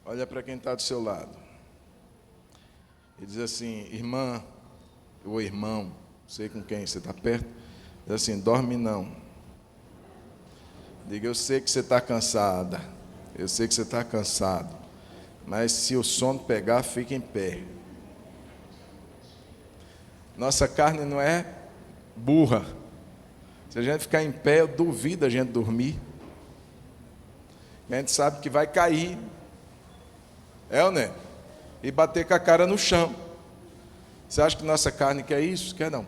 Olha para quem está do seu lado. E diz assim: irmã ou irmão, não sei com quem você está perto. Diz assim: dorme não. Diga: eu sei que você está cansada. Eu sei que você está cansado. Mas se o sono pegar, fica em pé. Nossa carne não é burra. Se a gente ficar em pé, eu duvido a gente dormir. A gente sabe que vai cair. É ou não é? E bater com a cara no chão. Você acha que nossa carne quer isso? Quer não.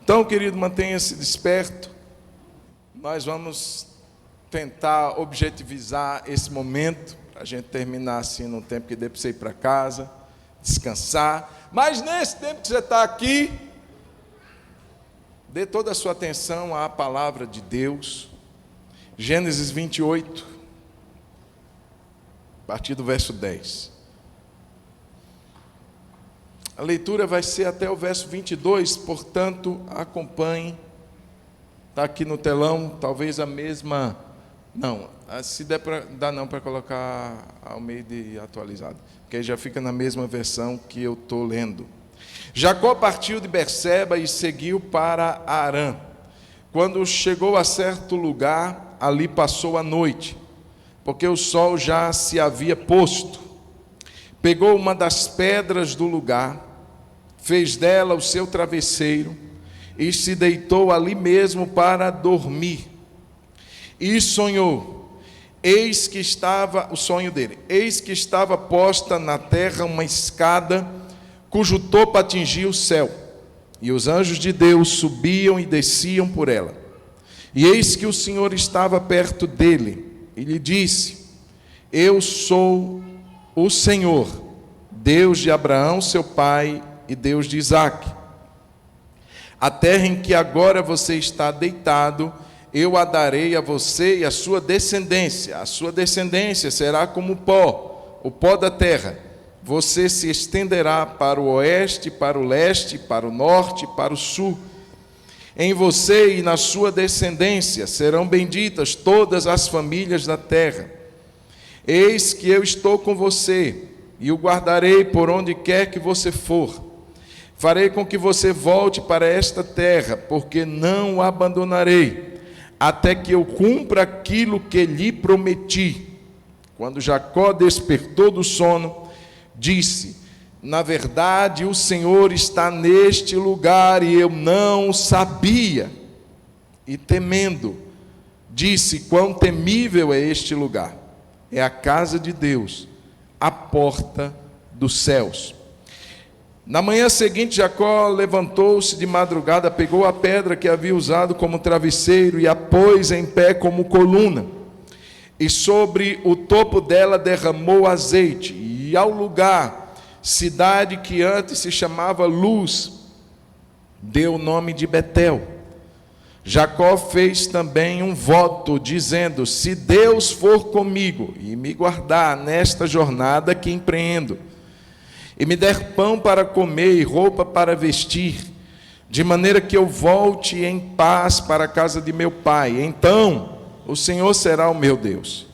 Então, querido, mantenha-se desperto. Nós vamos tentar objetivizar esse momento, para a gente terminar assim num tempo que dê para você ir para casa, descansar. Mas nesse tempo que você está aqui, dê toda a sua atenção à palavra de Deus. Gênesis 28, a partir do verso 10. A leitura vai ser até o verso 22, portanto, acompanhe. Está aqui no telão, talvez a mesma... Não, se der para... Dá não para colocar ao meio de atualizado, porque aí já fica na mesma versão que eu estou lendo. Jacó partiu de Berseba e seguiu para Harã. Quando chegou a certo lugar, ali passou a noite, porque o sol já se havia posto. Pegou uma das pedras do lugar, fez dela o seu travesseiro e se deitou ali mesmo para dormir. E sonhou, eis que estava posta na terra uma escada, cujo topo atingia o céu, e os anjos de Deus subiam e desciam por ela. E eis que o Senhor estava perto dele, e lhe disse: eu sou o Senhor, Deus de Abraão, seu pai, e Deus de Isaque. A terra em que agora você está deitado, eu a darei a você e a sua descendência. A sua descendência será como o pó da terra. Você se estenderá para o oeste, para o leste, para o norte, para o sul. Em você e na sua descendência serão benditas todas as famílias da terra. Eis que eu estou com você e o guardarei por onde quer que você for. Farei com que você volte para esta terra, porque não o abandonarei, até que eu cumpra aquilo que lhe prometi. Quando Jacó despertou do sono, disse: na verdade, o Senhor está neste lugar e eu não o sabia. E temendo, disse: quão temível é este lugar! É a casa de Deus, a porta dos céus. Na manhã seguinte, Jacó levantou-se de madrugada, pegou a pedra que havia usado como travesseiro e a pôs em pé como coluna. E sobre o topo dela derramou azeite. E ao lugar, cidade que antes se chamava Luz, deu o nome de Betel. Jacó fez também um voto, dizendo: se Deus for comigo e me guardar nesta jornada que empreendo, e me der pão para comer e roupa para vestir, de maneira que eu volte em paz para a casa de meu pai, então o Senhor será o meu Deus,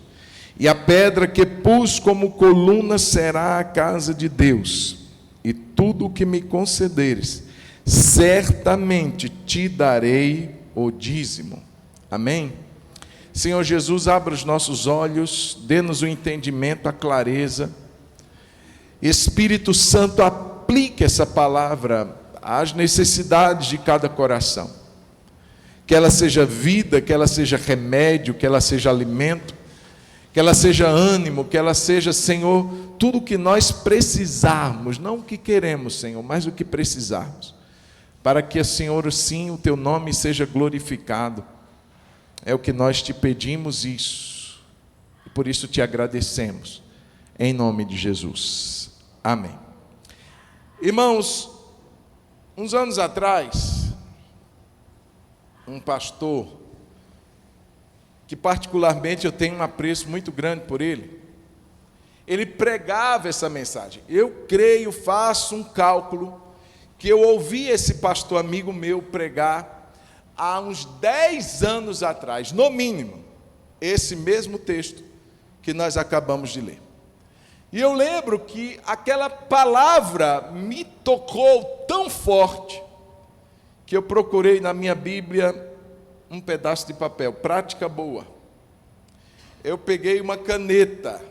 e a pedra que pus como coluna será a casa de Deus, e tudo o que me concederes, certamente te darei o dízimo. Amém? Senhor Jesus, abra os nossos olhos, dê-nos o entendimento, a clareza. Espírito Santo, aplique essa palavra às necessidades de cada coração. Que ela seja vida, que ela seja remédio, que ela seja alimento, que ela seja ânimo, que ela seja, Senhor, tudo o que nós precisarmos, não o que queremos, Senhor, mas o que precisarmos, para que, Senhor, sim, o Teu nome seja glorificado. É o que nós te pedimos isso, e por isso te agradecemos, em nome de Jesus. Amém. Irmãos, uns anos atrás, um pastor, que particularmente eu tenho um apreço muito grande por ele pregava essa mensagem. Eu creio, faço um cálculo, que eu ouvi esse pastor amigo meu pregar há uns 10 anos atrás, no mínimo, esse mesmo texto que nós acabamos de ler. E eu lembro que aquela palavra me tocou tão forte, que eu procurei na minha Bíblia um pedaço de papel, prática boa. Eu peguei uma caneta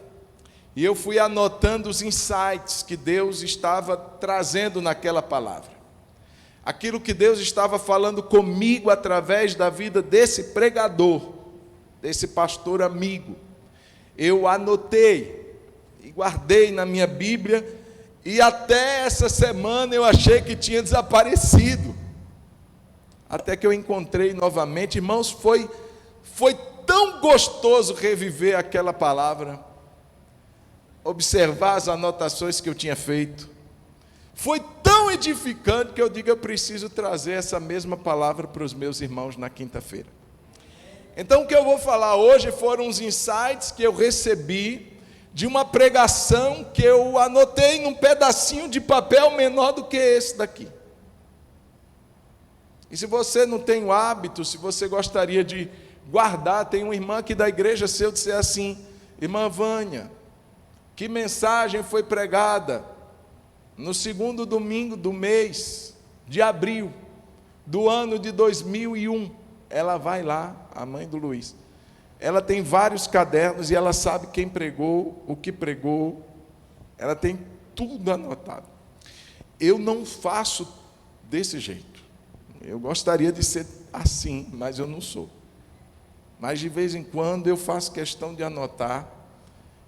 e eu fui anotando os insights que Deus estava trazendo naquela palavra. Aquilo que Deus estava falando comigo através da vida desse pregador, desse pastor amigo. Eu anotei e guardei na minha Bíblia, e até essa semana eu achei que tinha desaparecido. Até que eu encontrei novamente. Irmãos, foi tão gostoso reviver aquela palavra, observar as anotações que eu tinha feito. Foi tão edificante que eu digo, eu preciso trazer essa mesma palavra para os meus irmãos na quinta-feira. Então o que eu vou falar hoje foram os insights que eu recebi de uma pregação que eu anotei num pedacinho de papel menor do que esse daqui. E se você não tem o hábito, se você gostaria de guardar, tem uma irmã aqui da igreja, se eu disser assim: irmã Vânia, que mensagem foi pregada no segundo domingo do mês de abril do ano de 2001, ela vai lá, a mãe do Luiz, ela tem vários cadernos e ela sabe quem pregou, o que pregou, ela tem tudo anotado. Eu não faço desse jeito, eu gostaria de ser assim, mas eu não sou. Mas de vez em quando eu faço questão de anotar,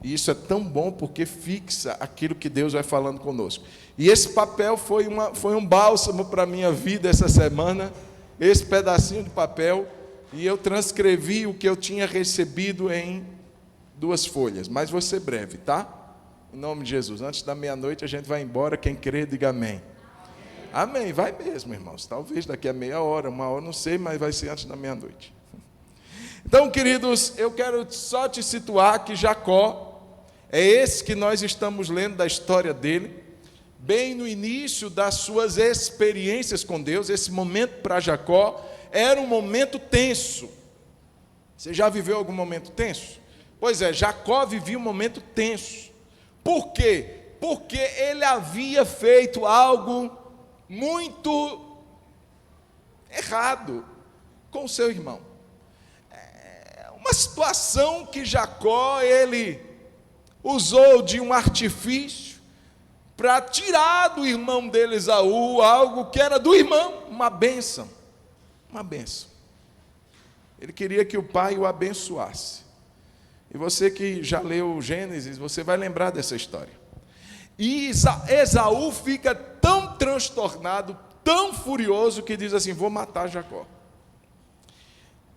e isso é tão bom porque fixa aquilo que Deus vai falando conosco. E esse papel foi um bálsamo para a minha vida essa semana, esse pedacinho de papel, e eu transcrevi o que eu tinha recebido em 2 folhas, mas vou ser breve, tá? Em nome de Jesus, antes da meia-noite a gente vai embora, quem crê diga amém. Amém, vai mesmo, irmãos, talvez daqui a meia hora, 1 hora, não sei, mas vai ser antes da meia-noite. Então, queridos, eu quero só te situar que Jacó, é esse que nós estamos lendo da história dele, bem no início das suas experiências com Deus. Esse momento para Jacó era um momento tenso. Você já viveu algum momento tenso? Pois é, Jacó vivia um momento tenso. Por quê? Porque ele havia feito algo muito errado com o seu irmão. Uma situação que Jacó, ele usou de um artifício para tirar do irmão dele Esaú algo que era do irmão, uma bênção. Uma bênção. Ele queria que o pai o abençoasse. E você que já leu Gênesis, você vai lembrar dessa história. E Esaú fica tão transtornado, tão furioso, que diz assim: vou matar Jacó.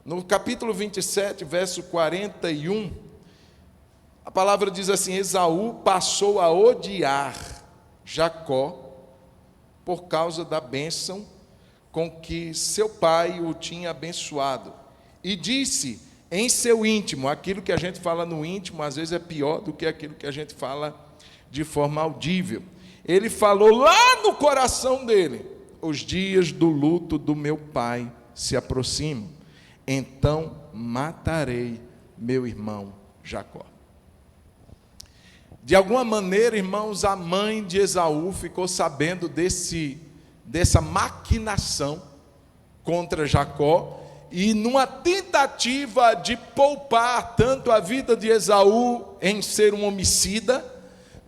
No capítulo 27, verso 41, a palavra diz assim: Esaú passou a odiar Jacó por causa da bênção com que seu pai o tinha abençoado, e disse em seu íntimo, aquilo que a gente fala no íntimo às vezes é pior do que aquilo que a gente fala de forma audível. Ele falou lá no coração dele: os dias do luto do meu pai se aproximam, então matarei meu irmão Jacó. De alguma maneira, irmãos, a mãe de Esaú ficou sabendo dessa maquinação contra Jacó, e numa tentativa de poupar tanto a vida de Esaú em ser um homicida,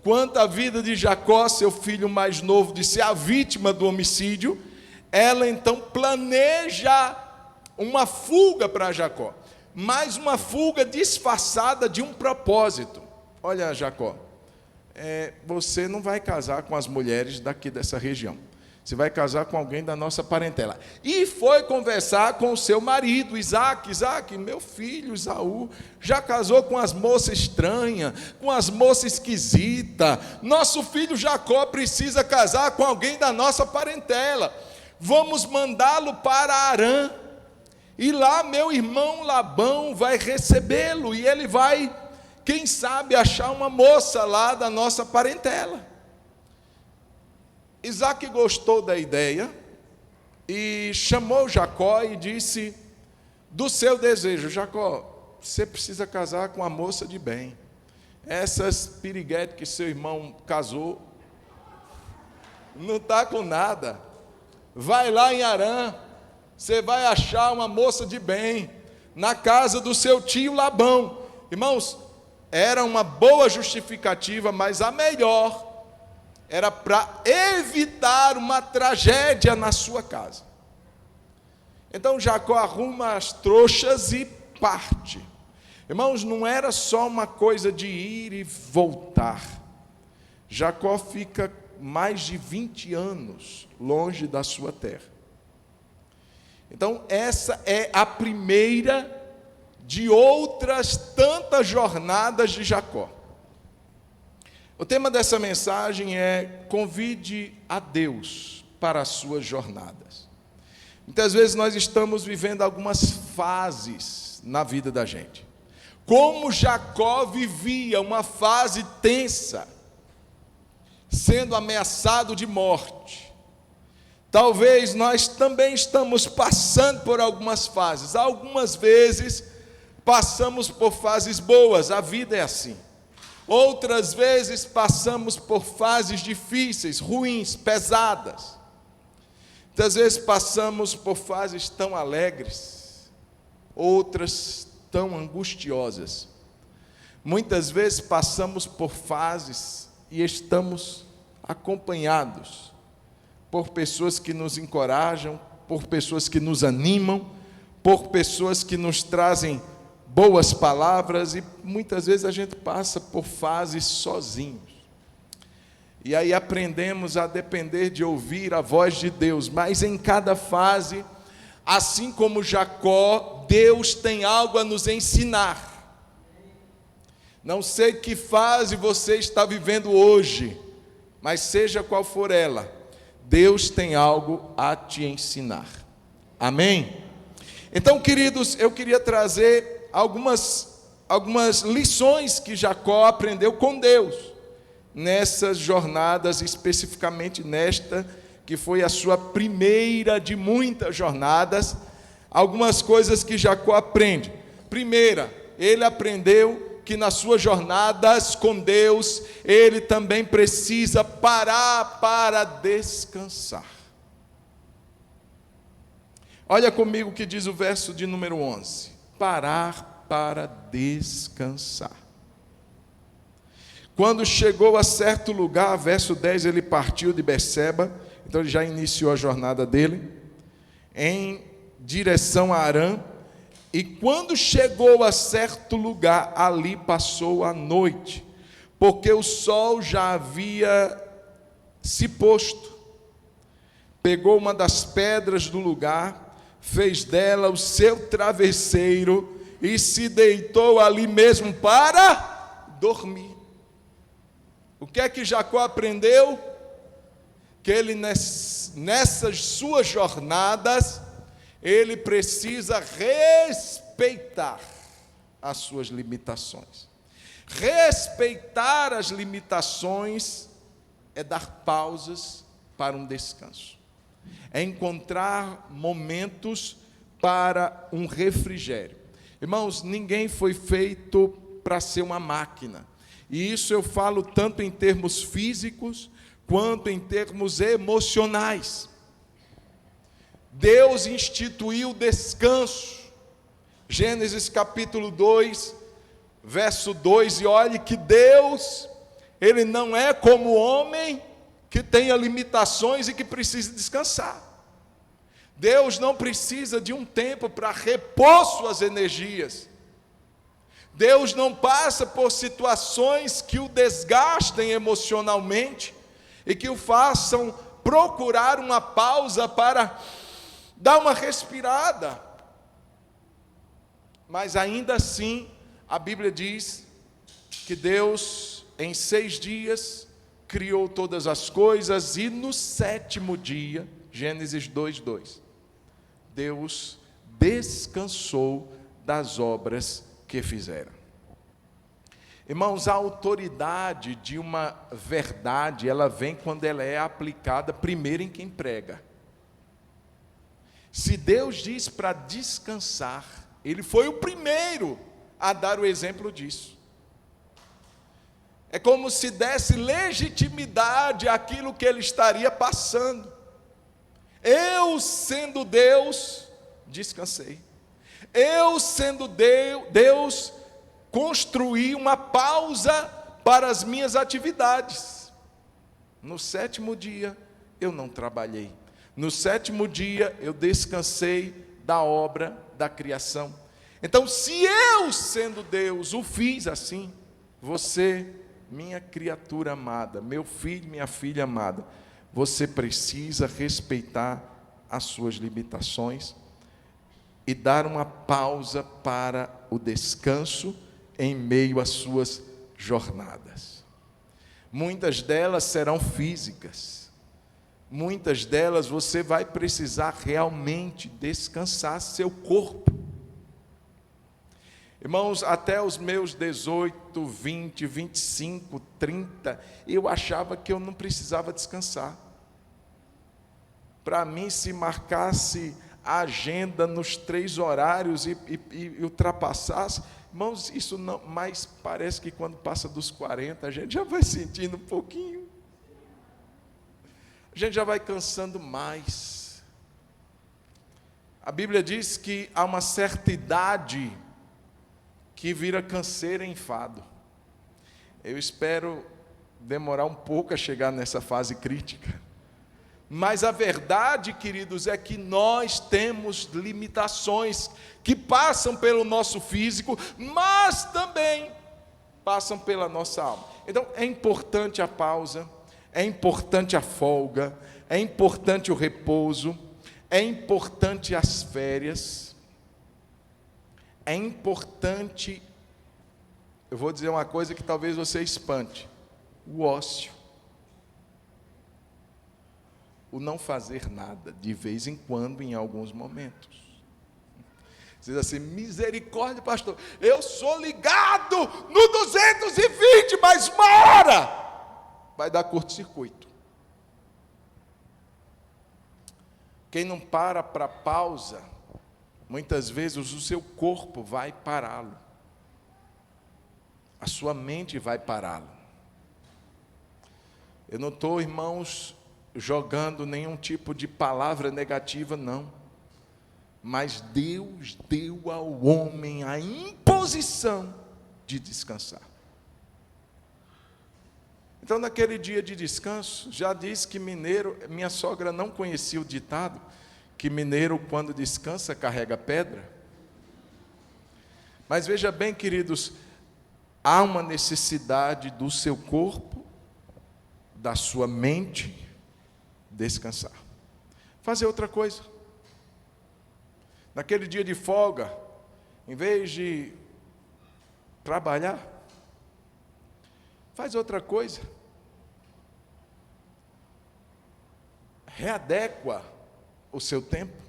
quanto a vida de Jacó, seu filho mais novo, de ser a vítima do homicídio, ela então planeja uma fuga para Jacó, mas uma fuga disfarçada de um propósito. Olha, Jacó, você não vai casar com as mulheres daqui dessa região, você vai casar com alguém da nossa parentela. E foi conversar com o seu marido, Isaac: meu filho Esaú já casou com as moças estranhas, com as moças esquisitas, nosso filho Jacó precisa casar com alguém da nossa parentela, vamos mandá-lo para Harã, e lá meu irmão Labão vai recebê-lo, e ele vai, quem sabe, achar uma moça lá da nossa parentela. Isaac gostou da ideia e chamou Jacó e disse do seu desejo: Jacó, você precisa casar com uma moça de bem. Essas piriguetes que seu irmão casou, não está com nada. Vai lá em Harã, você vai achar uma moça de bem, na casa do seu tio Labão. Irmãos, era uma boa justificativa, mas a melhor era para evitar uma tragédia na sua casa. Então Jacó arruma as trouxas e parte. Irmãos, não era só uma coisa de ir e voltar. Jacó fica mais de 20 anos longe da sua terra. Então, essa é a primeira de outras tantas jornadas de Jacó. O tema dessa mensagem é: convide a Deus para as suas jornadas. Muitas vezes nós estamos vivendo algumas fases na vida da gente. Como Jacó vivia uma fase tensa, sendo ameaçado de morte. Talvez nós também estamos passando por algumas fases. Algumas vezes passamos por fases boas, a vida é assim. Outras vezes passamos por fases difíceis, ruins, pesadas. Muitas vezes passamos por fases tão alegres, outras tão angustiosas. Muitas vezes passamos por fases e estamos acompanhados por pessoas que nos encorajam, por pessoas que nos animam, por pessoas que nos trazem boas palavras, e muitas vezes a gente passa por fases sozinhos. E aí aprendemos a depender de ouvir a voz de Deus, mas em cada fase, assim como Jacó, Deus tem algo a nos ensinar. Não sei que fase você está vivendo hoje, mas seja qual for ela, Deus tem algo a te ensinar. Amém? Então, queridos, eu queria trazer algumas lições que Jacó aprendeu com Deus, nessas jornadas, especificamente nesta, que foi a sua primeira de muitas jornadas. Algumas coisas que Jacó aprende. Primeira, ele aprendeu que nas suas jornadas com Deus, ele também precisa parar para descansar. Olha comigo o que diz o verso de número 11. Parar para descansar. Quando chegou a certo lugar, verso 10, ele partiu de Berseba, então ele já iniciou a jornada dele, em direção a Harã, e quando chegou a certo lugar, ali passou a noite, porque o sol já havia se posto. Pegou uma das pedras do lugar, fez dela o seu travesseiro, e se deitou ali mesmo para dormir. O que é que Jacó aprendeu? Que ele, nessas suas jornadas, ele precisa respeitar as suas limitações. Respeitar as limitações é dar pausas para um descanso. É encontrar momentos para um refrigério. Irmãos, ninguém foi feito para ser uma máquina. E isso eu falo tanto em termos físicos, quanto em termos emocionais. Deus instituiu o descanso. Gênesis capítulo 2, verso 2, e olhe que Deus, Ele não é como o homem que tenha limitações e que precisa descansar. Deus não precisa de um tempo para repor suas energias. Deus não passa por situações que o desgastem emocionalmente e que o façam procurar uma pausa para dar uma respirada. Mas ainda assim, a Bíblia diz que Deus, em 6 dias, criou todas as coisas, e no 7º dia, Gênesis 2:2, Deus descansou das obras que fizeram. Irmãos, a autoridade de uma verdade, ela vem quando ela é aplicada primeiro em quem prega. Se Deus diz para descansar, Ele foi o primeiro a dar o exemplo disso. É como se desse legitimidade àquilo que ele estaria passando. Eu, sendo Deus, descansei. Eu, sendo Deus, construí uma pausa para as minhas atividades. No sétimo dia, eu não trabalhei. No sétimo dia, eu descansei da obra da criação. Então, se eu, sendo Deus, o fiz assim, você, minha criatura amada, meu filho, minha filha amada, você precisa respeitar as suas limitações e dar uma pausa para o descanso em meio às suas jornadas. Muitas delas serão físicas, muitas delas você vai precisar realmente descansar seu corpo. Irmãos, até os meus 18, 20, 25, 30, eu achava que eu não precisava descansar. Para mim, se marcasse a agenda nos 3 horários e ultrapassasse, irmãos, isso não, mas parece que quando passa dos 40, a gente já vai sentindo um pouquinho, a gente já vai cansando mais. A Bíblia diz que há uma certa idade que vira canseira e enfado. Eu espero demorar um pouco a chegar nessa fase crítica. Mas a verdade, queridos, é que nós temos limitações que passam pelo nosso físico, mas também passam pela nossa alma. Então, é importante a pausa, é importante a folga, é importante o repouso, é importante as férias, é importante, eu vou dizer uma coisa que talvez você espante, o ócio. O não fazer nada, de vez em quando, em alguns momentos. Você diz assim, misericórdia, pastor, eu sou ligado no 220, mas uma hora vai dar curto-circuito. Quem não para pausa, muitas vezes o seu corpo vai pará-lo. A sua mente vai pará-lo. Eu não estou, irmãos, jogando nenhum tipo de palavra negativa, não. Mas Deus deu ao homem a imposição de descansar. Então, naquele dia de descanso, já disse que mineiro, minha sogra não conhecia o ditado, que mineiro, quando descansa, carrega pedra. Mas veja bem, queridos, há uma necessidade do seu corpo, da sua mente, descansar, fazer outra coisa. Naquele dia de folga, em vez de trabalhar, faz outra coisa. Readequa o seu tempo.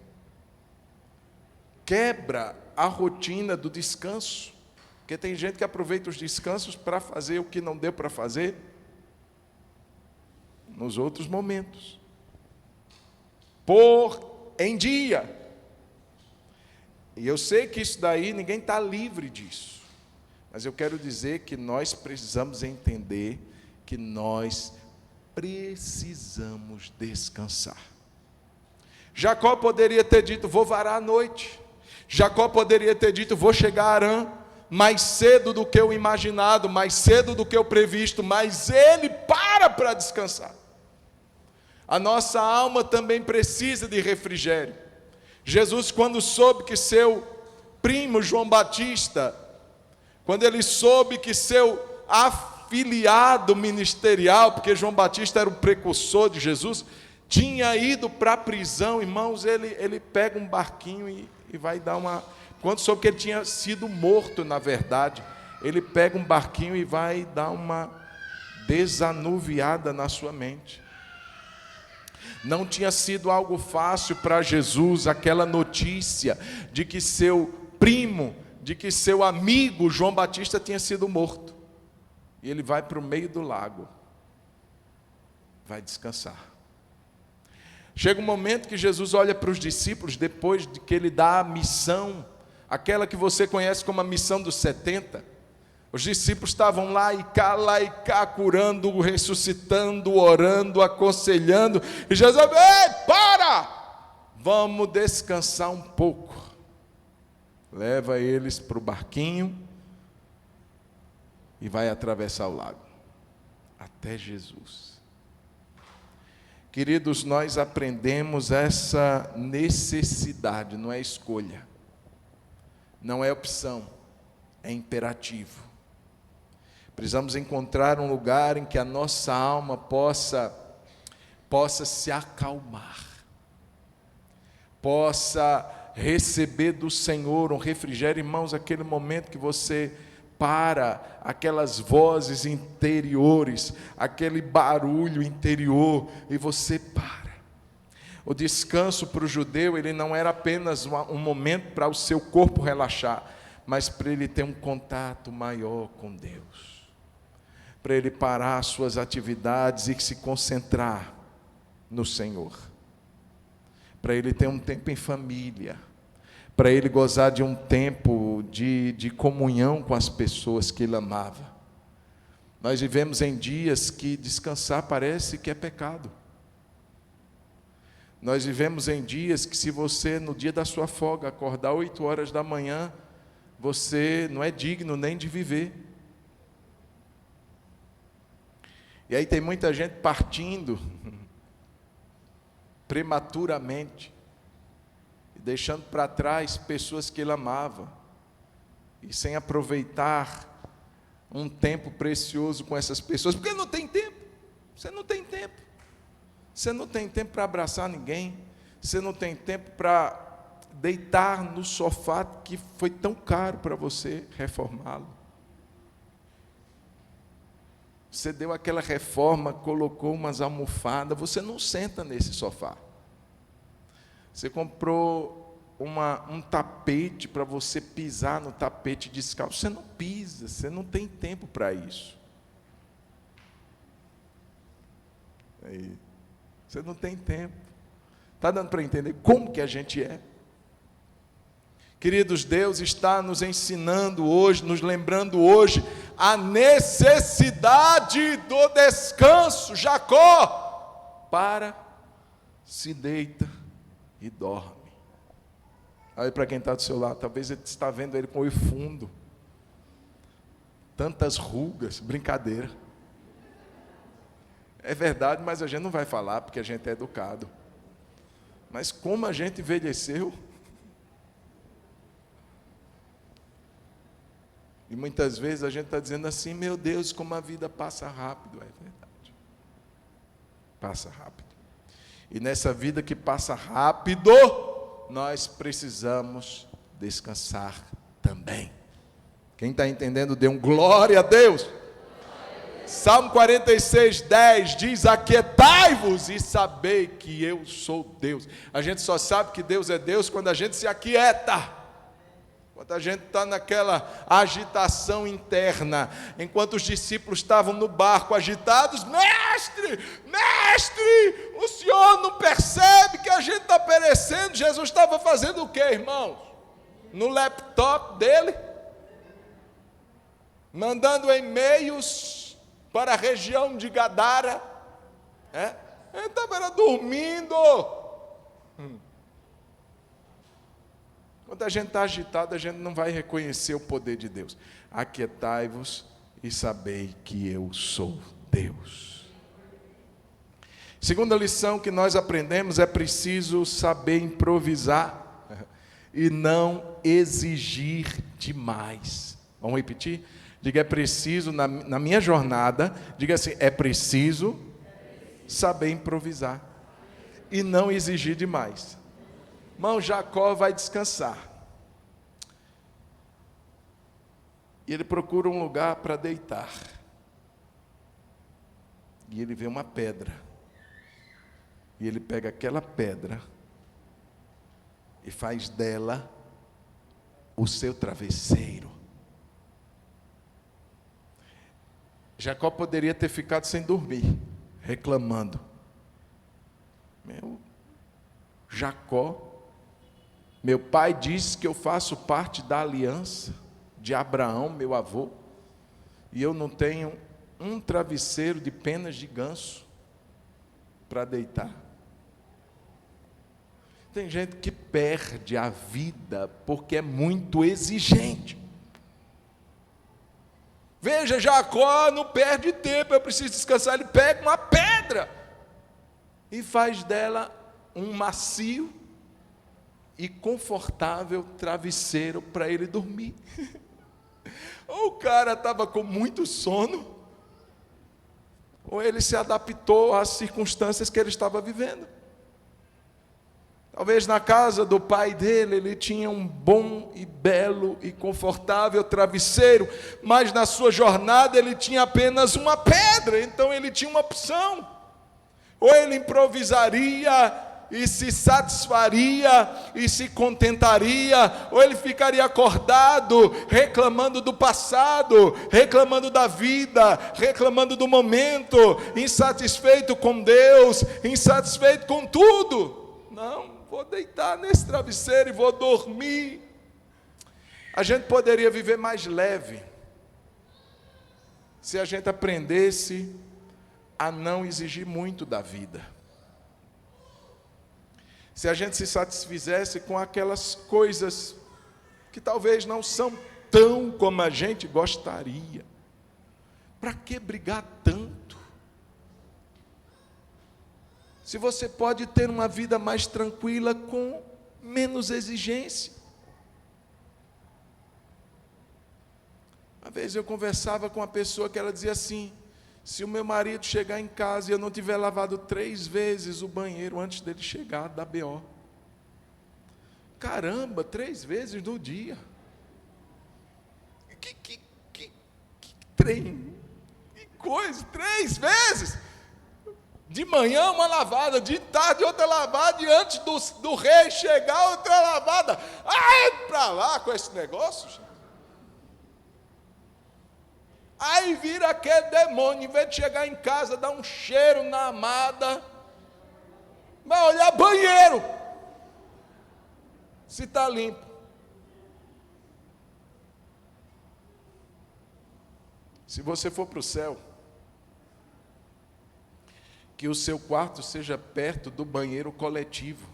Quebra a rotina do descanso, porque tem gente que aproveita os descansos para fazer o que não deu para fazer nos outros momentos. Pôr em dia. E eu sei que isso daí, ninguém está livre disso. Mas eu quero dizer que nós precisamos entender que nós precisamos descansar. Jacó poderia ter dito, vou varar à noite. Jacó poderia ter dito, vou chegar a Harã mais cedo do que o imaginado, mais cedo do que o previsto, mas ele para descansar. A nossa alma também precisa de refrigério. Jesus, quando soube que seu primo João Batista, quando ele soube que seu afiliado ministerial, porque João Batista era o precursor de Jesus, tinha ido para a prisão, irmãos, ele pega um barquinho e vai dar uma... Quando soube que ele tinha sido morto, na verdade, ele pega um barquinho e vai dar uma desanuviada na sua mente. Não tinha sido algo fácil para Jesus, aquela notícia de que seu primo, de que seu amigo João Batista tinha sido morto. E ele vai para o meio do lago, vai descansar. Chega um momento que Jesus olha para os discípulos, depois de que ele dá a missão, aquela que você conhece como a missão dos 70. Os discípulos estavam lá e cá, curando, ressuscitando, orando, aconselhando. E Jesus, ei, para! Vamos descansar um pouco. Leva eles para o barquinho e vai atravessar o lago. Até Jesus. Queridos, nós aprendemos essa necessidade, não é escolha. Não é opção, é imperativo. Precisamos encontrar um lugar em que a nossa alma possa se acalmar, possa receber do Senhor um refrigério. Irmãos, aquele momento que você para, aquelas vozes interiores, aquele barulho interior, e você para. O descanso para o judeu, ele não era apenas um momento para o seu corpo relaxar, mas para ele ter um contato maior com Deus, para ele parar as suas atividades e se concentrar no Senhor, para ele ter um tempo em família, para ele gozar de um tempo de comunhão com as pessoas que ele amava. Nós vivemos em dias que descansar parece que é pecado. Nós vivemos em dias que, se você no dia da sua folga acordar 8 horas da manhã, você não é digno nem de viver. E aí tem muita gente partindo prematuramente, e deixando para trás pessoas que ele amava, e sem aproveitar um tempo precioso com essas pessoas, porque não tem tempo. Você não tem tempo. Você não tem tempo para abraçar ninguém. Você não tem tempo para deitar no sofá que foi tão caro para você reformá-lo. Você deu aquela reforma, colocou umas almofadas, você não senta nesse sofá. Você comprou um tapete para você pisar no tapete descalço. Você não pisa, você não tem tempo para isso. Aí, você não tem tempo. Está dando para entender como que a gente é? Queridos, Deus está nos ensinando hoje, nos lembrando hoje, a necessidade do descanso. Jacó se deita e dorme. Aí, para quem está do seu lado, talvez você está vendo ele com o olho fundo, tantas rugas, brincadeira. É verdade, mas a gente não vai falar porque a gente é educado. Mas como a gente envelheceu. E muitas vezes a gente está dizendo assim, meu Deus, como a vida passa rápido. É verdade. Passa rápido. E nessa vida que passa rápido, nós precisamos descansar também. Quem está entendendo, dê um glória a Deus. Salmo 46, 10 diz: aquietai-vos e sabei que eu sou Deus. A gente só sabe que Deus é Deus quando a gente se aquieta, quando a gente está naquela agitação interna. Enquanto os discípulos estavam no barco agitados, mestre, o senhor não percebe que a gente está perecendo? Jesus estava fazendo o que, irmãos? No laptop dele, mandando e-mails para a região de Gadara, ele estava dormindo. Quando a gente está agitado, a gente não vai reconhecer o poder de Deus. Aquietai-vos e sabei que eu sou Deus. Segunda lição que nós aprendemos: é preciso saber improvisar e não exigir demais. Vamos repetir? Diga, é preciso, na minha jornada, diga assim, é preciso saber improvisar e não exigir demais. Irmão, Jacó vai descansar. E ele procura um lugar para deitar. E ele vê uma pedra. E ele pega aquela pedra e faz dela o seu travesseiro. Jacó poderia ter ficado sem dormir, reclamando. Jacó, meu pai disse que eu faço parte da aliança de Abraão, meu avô. e eu não tenho um travesseiro de penas de ganso para deitar. Tem gente que perde a vida porque é muito exigente. Veja, Jacó não perde tempo, eu preciso descansar. Ele pega uma pedra e faz dela um macio e confortável travesseiro para ele dormir. Ou o cara estava com muito sono, ou ele se adaptou às circunstâncias que ele estava vivendo. Talvez na casa do pai dele, ele tinha um bom e belo e confortável travesseiro, mas na sua jornada ele tinha apenas uma pedra, então ele tinha uma opção. Ou ele improvisaria e se satisfaria e se contentaria, ou ele ficaria acordado, reclamando do passado, reclamando da vida, reclamando do momento, insatisfeito com Deus, insatisfeito com tudo. Não, vou deitar nesse travesseiro e vou dormir. A gente poderia viver mais leve se a gente aprendesse a não exigir muito da vida. Se a gente se satisfizesse com aquelas coisas que talvez não são tão como a gente gostaria. Para que brigar tanto? Se você pode ter uma vida mais tranquila com menos exigência. Uma vez eu conversava com uma pessoa que ela dizia assim: se o meu marido chegar em casa e eu não tiver lavado 3 vezes o banheiro antes dele chegar, dá BO. Caramba, 3 vezes no dia. Que trem, que coisa, 3 vezes. De manhã uma lavada, de tarde outra lavada, e antes do rei chegar outra lavada. Ai, para lá com esse negócio, gente. Aí vira aquele demônio, em vez de chegar em casa, dá um cheiro na amada, vai olhar banheiro, se está limpo. Se você for para o céu, que o seu quarto seja perto do banheiro coletivo.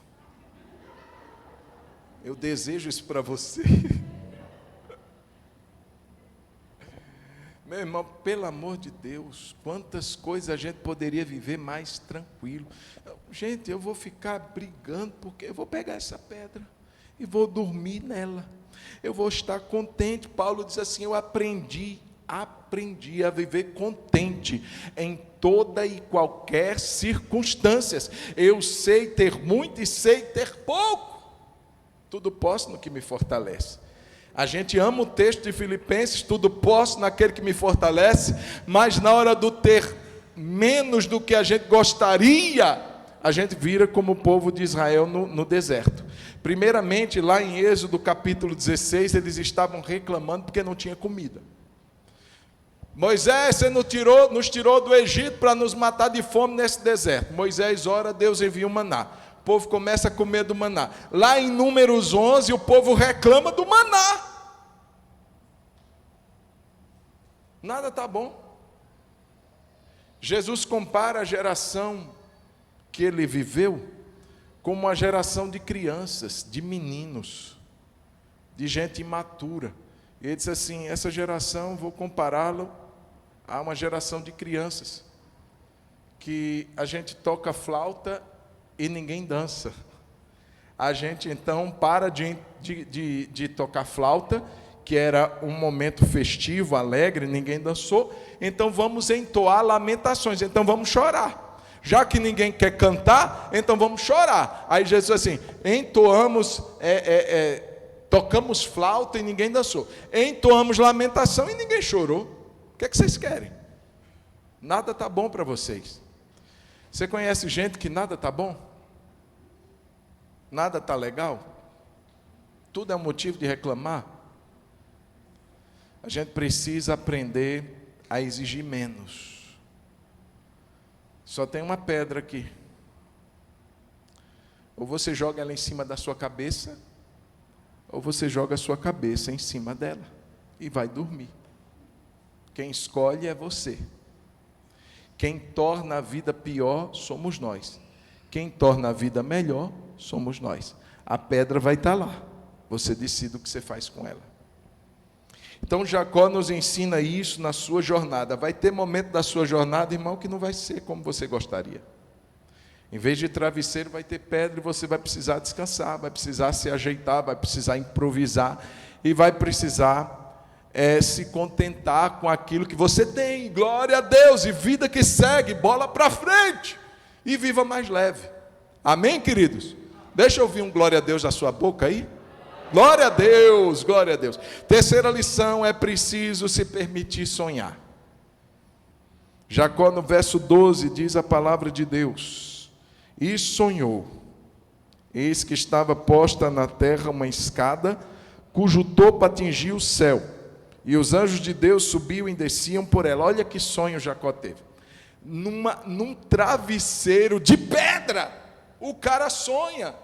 Eu desejo isso para você. Meu irmão, pelo amor de Deus, quantas coisas a gente poderia viver mais tranquilo. Gente, eu vou ficar brigando, porque eu vou pegar essa pedra e vou dormir nela. Eu vou estar contente. Paulo diz assim: eu aprendi a viver contente em toda e qualquer circunstâncias. Eu sei ter muito e sei ter pouco. Tudo posso no que me fortalece. A gente ama o texto de Filipenses, tudo posso naquele que me fortalece, mas na hora do ter menos do que a gente gostaria, a gente vira como o povo de Israel no deserto. Primeiramente, lá em Êxodo capítulo 16, eles estavam reclamando porque não tinha comida. Moisés, você nos tirou do Egito para nos matar de fome nesse deserto. Moisés ora, Deus envia o maná. O povo começa a comer do maná. Lá em Números 11, o povo reclama do maná. Nada está bom. Jesus compara a geração que ele viveu como uma geração de crianças, de meninos, de gente imatura. E ele disse assim: essa geração, vou compará-la a uma geração de crianças, que a gente toca flauta e ninguém dança. A gente então para de tocar flauta, que era um momento festivo, alegre, ninguém dançou, então vamos entoar lamentações, então vamos chorar. Já que ninguém quer cantar, então vamos chorar. Aí Jesus assim: entoamos, tocamos flauta e ninguém dançou. Entoamos lamentação e ninguém chorou. O que é que vocês querem? Nada está bom para vocês. Você conhece gente que nada está bom? Nada está legal? Tudo é um motivo de reclamar? A gente precisa aprender a exigir menos. Só tem uma pedra aqui. Ou você joga ela em cima da sua cabeça, ou você joga a sua cabeça em cima dela e vai dormir. Quem escolhe é você. Quem torna a vida pior somos nós. Quem torna a vida melhor somos nós. A pedra vai estar lá. Você decide o que você faz com ela. Então Jacó nos ensina isso na sua jornada. Vai ter momento da sua jornada, irmão, que não vai ser como você gostaria. Em vez de travesseiro, vai ter pedra e você vai precisar descansar, vai precisar se ajeitar, vai precisar improvisar e vai precisar se contentar com aquilo que você tem. Glória a Deus, e vida que segue, bola para frente e viva mais leve. Amém, queridos? Deixa eu ouvir um glória a Deus da sua boca aí. Glória a Deus, glória a Deus. Terceira lição, é preciso se permitir sonhar. Jacó no verso 12 diz a palavra de Deus: e sonhou, eis que estava posta na terra uma escada, cujo topo atingia o céu, e os anjos de Deus subiam e desciam por ela. Olha que sonho Jacó teve. Num travesseiro de pedra, o cara sonha.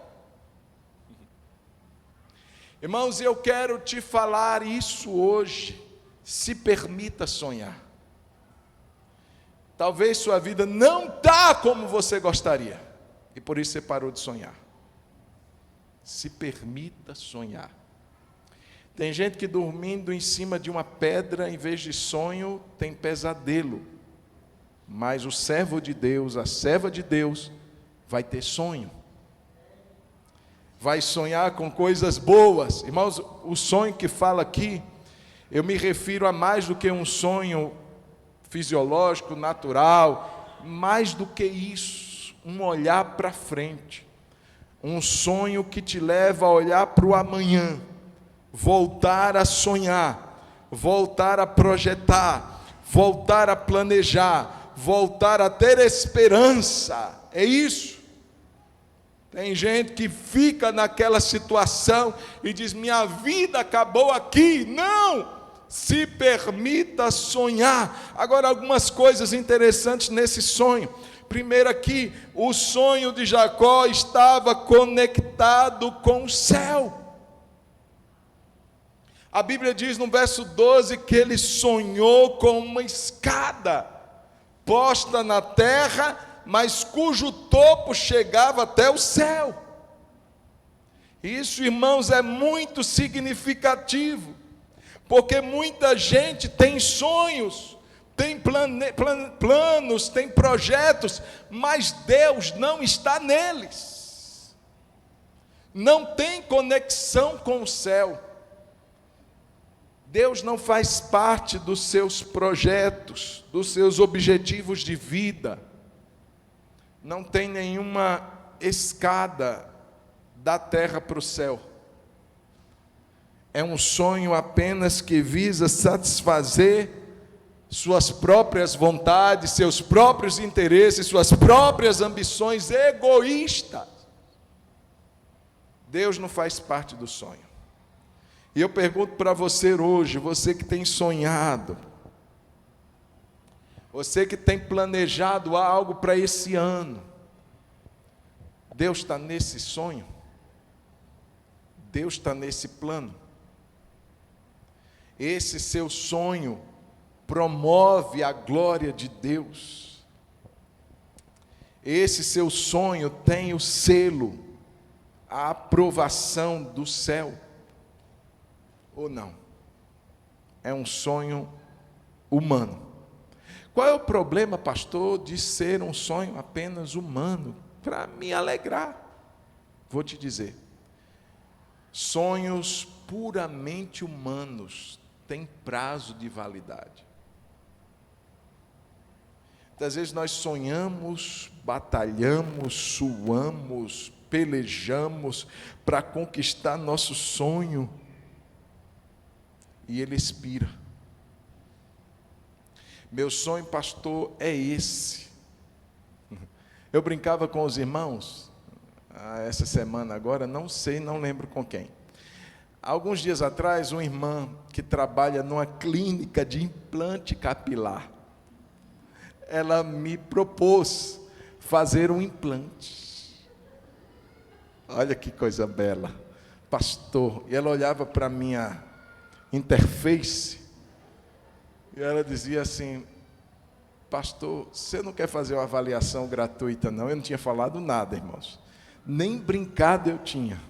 Irmãos, eu quero te falar isso hoje. Se permita sonhar. Talvez sua vida não está como você gostaria, e por isso você parou de sonhar. Se permita sonhar. Tem gente que dormindo em cima de uma pedra, em vez de sonho, tem pesadelo. Mas o servo de Deus, a serva de Deus, vai ter sonho. Vai sonhar com coisas boas. Irmãos, o sonho que fala aqui, eu me refiro a mais do que um sonho fisiológico, natural, mais do que isso, um olhar para frente, um sonho que te leva a olhar para o amanhã, voltar a sonhar, voltar a projetar, voltar a planejar, voltar a ter esperança. É isso. Tem gente que fica naquela situação e diz: minha vida acabou aqui. Não! Se permita sonhar. Agora, algumas coisas interessantes nesse sonho. Primeiro aqui, o sonho de Jacó estava conectado com o céu. A Bíblia diz no verso 12 que ele sonhou com uma escada posta na terra, mas cujo topo chegava até o céu. Isso, irmãos, é muito significativo, porque muita gente tem sonhos, tem planos, tem projetos, mas Deus não está neles, não tem conexão com o céu. Deus não faz parte dos seus projetos, dos seus objetivos de vida. Não tem nenhuma escada da terra para o céu. É um sonho apenas que visa satisfazer suas próprias vontades, seus próprios interesses, suas próprias ambições egoístas. Deus não faz parte do sonho. E eu pergunto para você hoje, você que tem sonhado, você que tem planejado algo para esse ano, Deus está nesse sonho? Deus está nesse plano? Esse seu sonho promove a glória de Deus? Esse seu sonho tem o selo, a aprovação do céu? Ou não? É um sonho humano. Qual é o problema, pastor, de ser um sonho apenas humano? Para me alegrar, vou te dizer, sonhos puramente humanos têm prazo de validade. Muitas vezes nós sonhamos, batalhamos, suamos, pelejamos para conquistar nosso sonho, e ele expira. Meu sonho, pastor, é esse. Eu brincava com os irmãos, essa semana agora, não lembro com quem. Alguns dias atrás, uma irmã que trabalha numa clínica de implante capilar, ela me propôs fazer um implante. Olha que coisa bela, pastor. E ela olhava para a minha interface E ela dizia assim: pastor, você não quer fazer uma avaliação gratuita, não? Eu não tinha falado nada, irmãos. Nem brincado eu tinha.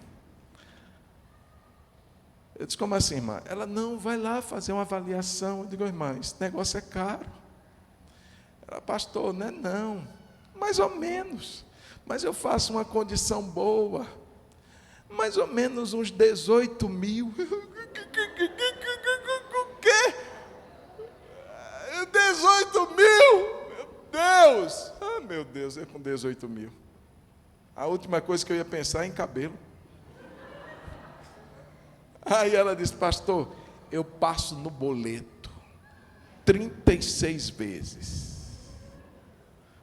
Eu disse: como assim, irmã? Ela: não, vai lá fazer uma avaliação. Eu digo: irmã, esse negócio é caro. Ela: pastor, não é não. Mais ou menos. Mas eu faço uma condição boa. Mais ou menos uns 18 mil. O quê? 18 mil? Meu Deus! Ah, meu Deus, é com 18 mil. A última coisa que eu ia pensar é em cabelo. Aí ela disse: pastor, eu passo no boleto 36 vezes.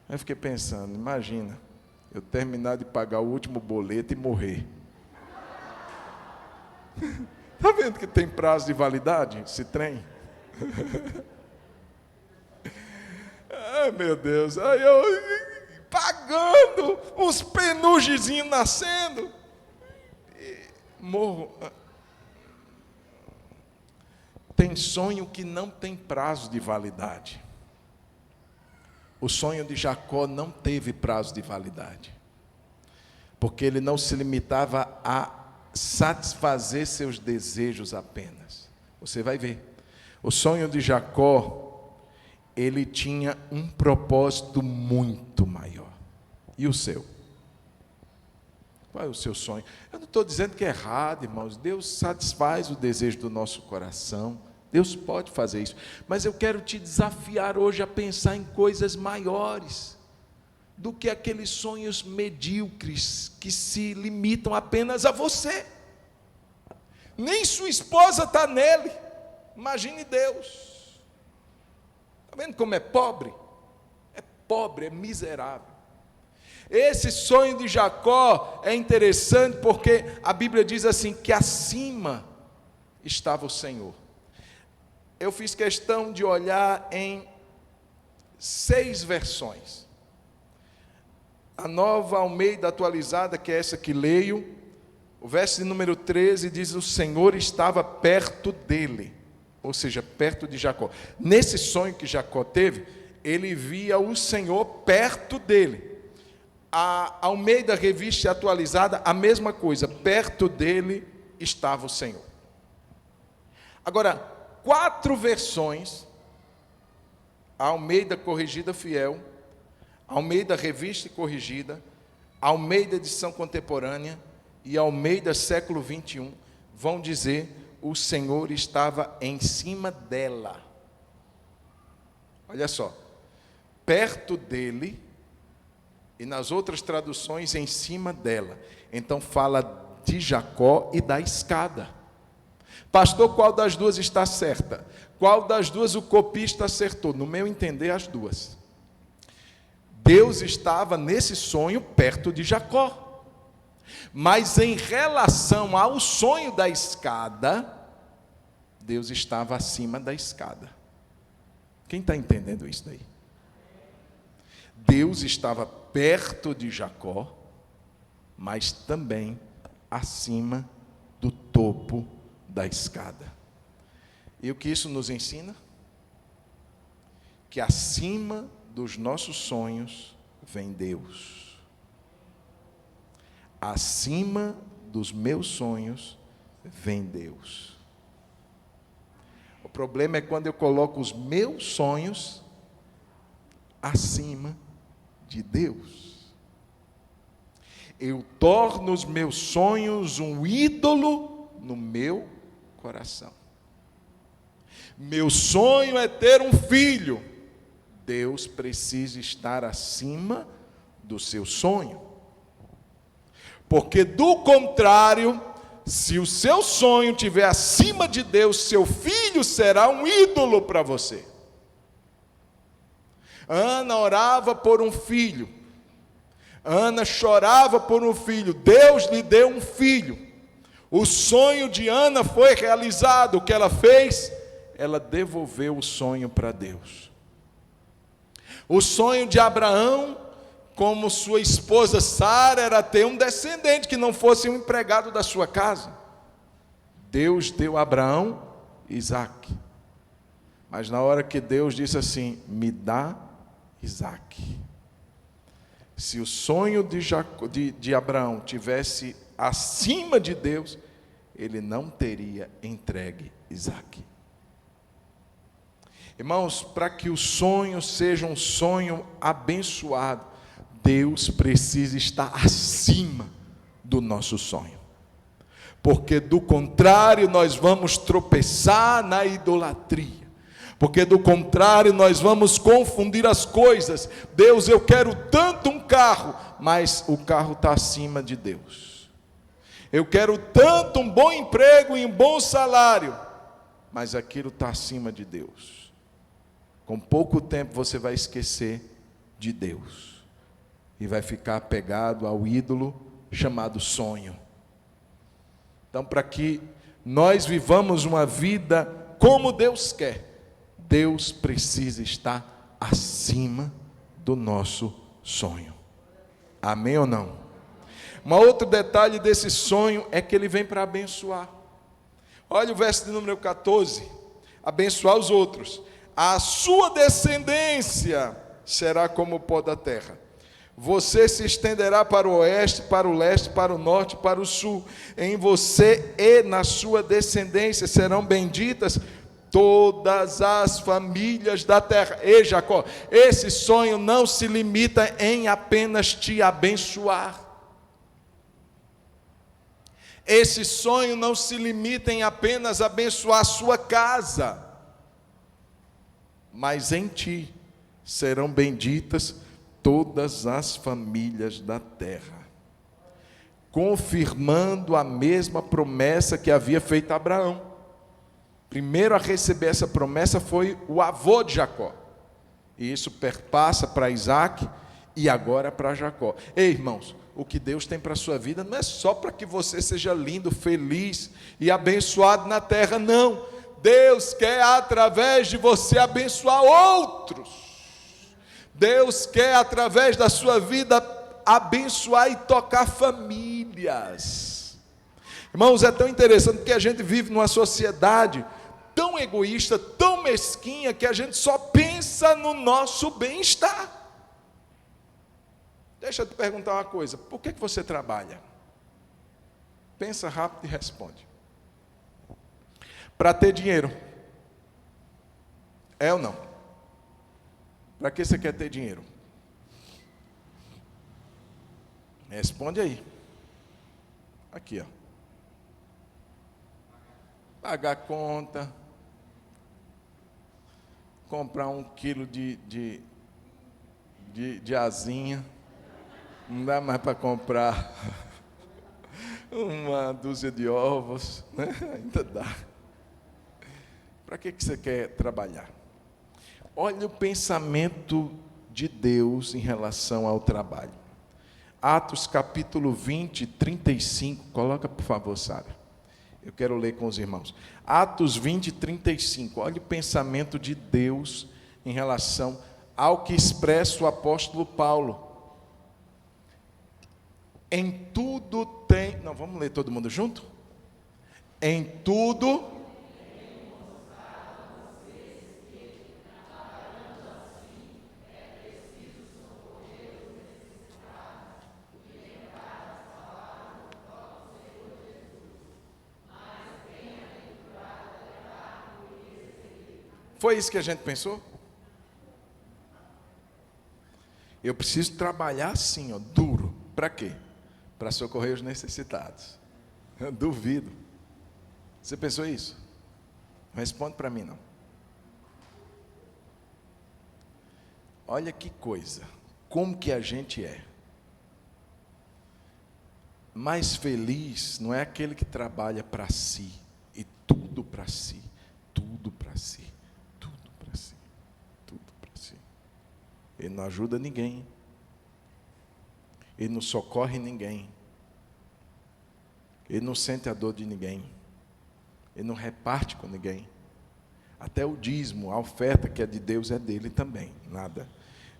Aí eu fiquei pensando: imagina, eu terminar de pagar o último boleto e morrer. Está vendo que tem prazo de validade esse trem? Ai, meu Deus. Aí eu pagando, uns penugezinhos nascendo. E morro. Tem sonho que não tem prazo de validade. O sonho de Jacó não teve prazo de validade, porque ele não se limitava a satisfazer seus desejos apenas. Você vai ver, o sonho de Jacó, ele tinha um propósito muito maior. E o seu? Qual é o seu sonho? Eu não estou dizendo que é errado, irmãos. Deus satisfaz o desejo do nosso coração. Deus pode fazer isso. Mas eu quero te desafiar hoje a pensar em coisas maiores do que aqueles sonhos medíocres que se limitam apenas a você. Nem sua esposa está nele. Imagine Deus. Está vendo como é pobre? É pobre, é miserável. Esse sonho de Jacó é interessante porque a Bíblia diz assim, que acima estava o Senhor. Eu fiz questão de olhar em 6 versões. A Nova Almeida atualizada, que é essa que leio, o verso de número 13 diz: o Senhor estava perto dele, ou seja, perto de Jacó. Nesse sonho que Jacó teve, ele via o Senhor perto dele. A Almeida Revista Atualizada, a mesma coisa, perto dele estava o Senhor. Agora, 4 versões, a Almeida Corrigida Fiel, Almeida Revista e Corrigida, Almeida Edição Contemporânea e Almeida Século 21, vão dizer: o Senhor estava em cima dela. Olha só, perto dele, e nas outras traduções, em cima dela. Então fala de Jacó e da escada. Pastor, qual das duas está certa? Qual das duas o copista acertou? No meu entender, as duas. Deus estava nesse sonho perto de Jacó. Mas em relação ao sonho da escada, Deus estava acima da escada. Quem está entendendo isso daí? Deus estava perto de Jacó, mas também acima do topo da escada. E o que isso nos ensina? Que acima dos nossos sonhos vem Deus. Acima dos meus sonhos vem Deus. O problema é quando eu coloco os meus sonhos acima de Deus. Eu torno os meus sonhos um ídolo no meu coração. Meu sonho é ter um filho. Deus precisa estar acima do seu sonho. Porque do contrário, se o seu sonho estiver acima de Deus, seu filho será um ídolo para você. Ana orava por um filho. Ana chorava por um filho. Deus lhe deu um filho. O sonho de Ana foi realizado. O que ela fez? Ela devolveu o sonho para Deus. O sonho de Abraão, como sua esposa Sara, era ter um descendente que não fosse um empregado da sua casa. Deus deu a Abraão Isaque. Mas na hora que Deus disse assim, me dá Isaque. Se o sonho de Abraão tivesse acima de Deus, ele não teria entregue Isaque. Irmãos, para que o sonho seja um sonho abençoado, Deus precisa estar acima do nosso sonho. Porque do contrário nós vamos tropeçar na idolatria. Porque do contrário nós vamos confundir as coisas. Deus, eu quero tanto um carro, mas o carro está acima de Deus. Eu quero tanto um bom emprego e um bom salário, mas aquilo está acima de Deus. Com pouco tempo você vai esquecer de Deus e vai ficar apegado ao ídolo chamado sonho. Então, para que nós vivamos uma vida como Deus quer, Deus precisa estar acima do nosso sonho. Amém ou não? Um outro detalhe desse sonho é que ele vem para abençoar. Olha o verso de número 14. Abençoar os outros. A sua descendência será como o pó da terra. Você se estenderá para o oeste, para o leste, para o norte, para o sul. Em você e na sua descendência serão benditas todas as famílias da terra. Ei, Jacó, esse sonho não se limita em apenas te abençoar. Esse sonho não se limita em apenas abençoar a sua casa, mas em ti serão benditas todas as famílias da terra, confirmando a mesma promessa que havia feito a Abraão. Primeiro a receber essa promessa foi o avô de Jacó, e isso perpassa para Isaque e agora para Jacó. Ei, irmãos, o que Deus tem para a sua vida não é só para que você seja lindo, feliz e abençoado na terra, não. Deus quer, através de você, abençoar outros. Deus quer, através da sua vida, abençoar e tocar famílias. Irmãos, é tão interessante porque a gente vive numa sociedade tão egoísta, tão mesquinha, que a gente só pensa no nosso bem-estar. Deixa eu te perguntar uma coisa, por que você trabalha? Pensa rápido e responde. Para ter dinheiro. É ou não? Para que você quer ter dinheiro? Responde aí. Aqui, ó. Pagar conta. Comprar 1 quilo de asinha. Não dá mais para comprar uma dúzia de ovos, né? Ainda dá. Para que você quer trabalhar? Olha o pensamento de Deus em relação ao trabalho. Atos capítulo 20, 35. Coloca, por favor, Sara. Eu quero ler com os irmãos. Atos 20, 35. Olha o pensamento de Deus em relação ao que expressa o apóstolo Paulo. Em tudo tem... Não, vamos ler todo mundo junto? Em tudo... Foi isso que a gente pensou? Eu preciso trabalhar assim, ó, duro. Para quê? Para socorrer os necessitados. Eu duvido. Você pensou isso? Não responde para mim, não. Olha que coisa. Como que a gente é. Mais feliz não é aquele que trabalha para si. E tudo para si. Tudo para si. Ele não ajuda ninguém. Ele não socorre ninguém. Ele não sente a dor de ninguém. Ele não reparte com ninguém. Até o dízimo, a oferta que é de Deus é dele também. Nada.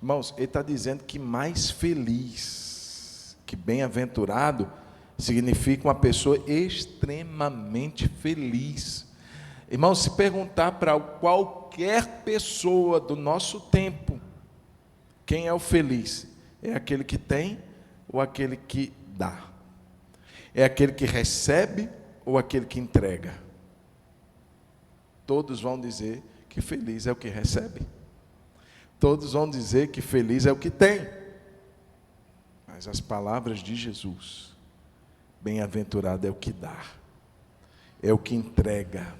Irmãos, ele está dizendo que mais feliz, que bem-aventurado, significa uma pessoa extremamente feliz. Irmão, se perguntar para qualquer pessoa do nosso tempo, quem é o feliz? É aquele que tem ou aquele que dá? É aquele que recebe ou aquele que entrega? Todos vão dizer que feliz é o que recebe. Todos vão dizer que feliz é o que tem. Mas as palavras de Jesus, bem-aventurado é o que dá, é o que entrega.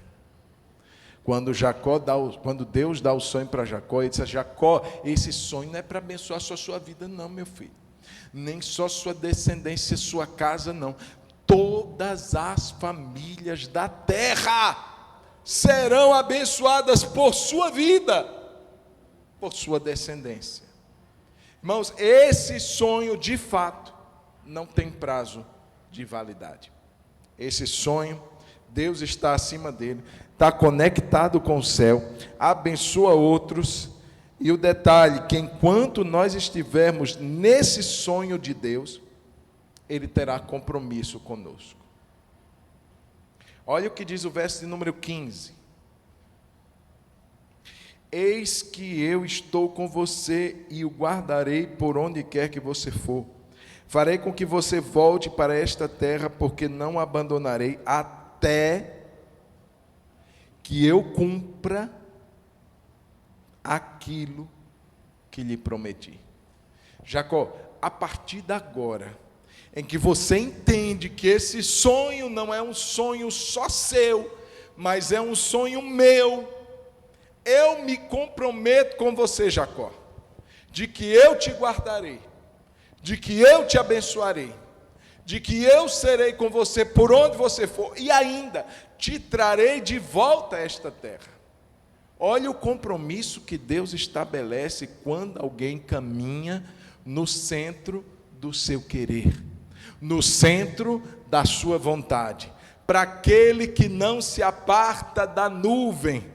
Quando Deus dá o sonho para Jacó, ele disse: Jacó, esse sonho não é para abençoar só a sua vida não, meu filho, nem só sua descendência, sua casa não, todas as famílias da terra serão abençoadas por sua vida, por sua descendência. Irmãos, esse sonho de fato não tem prazo de validade. Esse sonho, Deus está acima dele, está conectado com o céu, abençoa outros. E o detalhe, que enquanto nós estivermos nesse sonho de Deus, Ele terá compromisso conosco. Olha o que diz o verso de número 15. Eis que eu estou com você e o guardarei por onde quer que você for. Farei com que você volte para esta terra, porque não abandonarei até que eu cumpra aquilo que lhe prometi. Jacó, a partir de agora, em que você entende que esse sonho não é um sonho só seu, mas é um sonho meu, eu me comprometo com você, Jacó, de que eu te guardarei, de que eu te abençoarei, de que eu serei com você por onde você for, e ainda te trarei de volta a esta terra. Olha o compromisso que Deus estabelece quando alguém caminha no centro do seu querer, no centro da sua vontade. Para aquele que não se aparta da nuvem,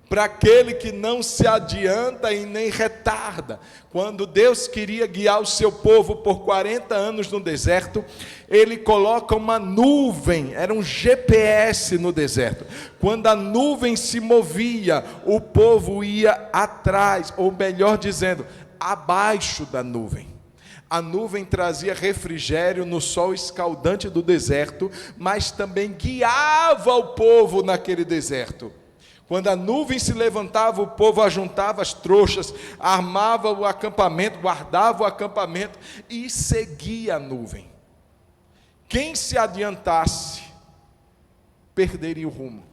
para aquele que não se adianta e nem retarda. Quando Deus queria guiar o seu povo por 40 anos no deserto, Ele coloca uma nuvem, era um GPS no deserto. Quando a nuvem se movia, o povo ia atrás, ou melhor dizendo, abaixo da nuvem. A nuvem trazia refrigério no sol escaldante do deserto, mas também guiava o povo naquele deserto. Quando a nuvem se levantava, o povo ajuntava as trouxas, armava o acampamento, guardava o acampamento e seguia a nuvem. Quem se adiantasse, perderia o rumo.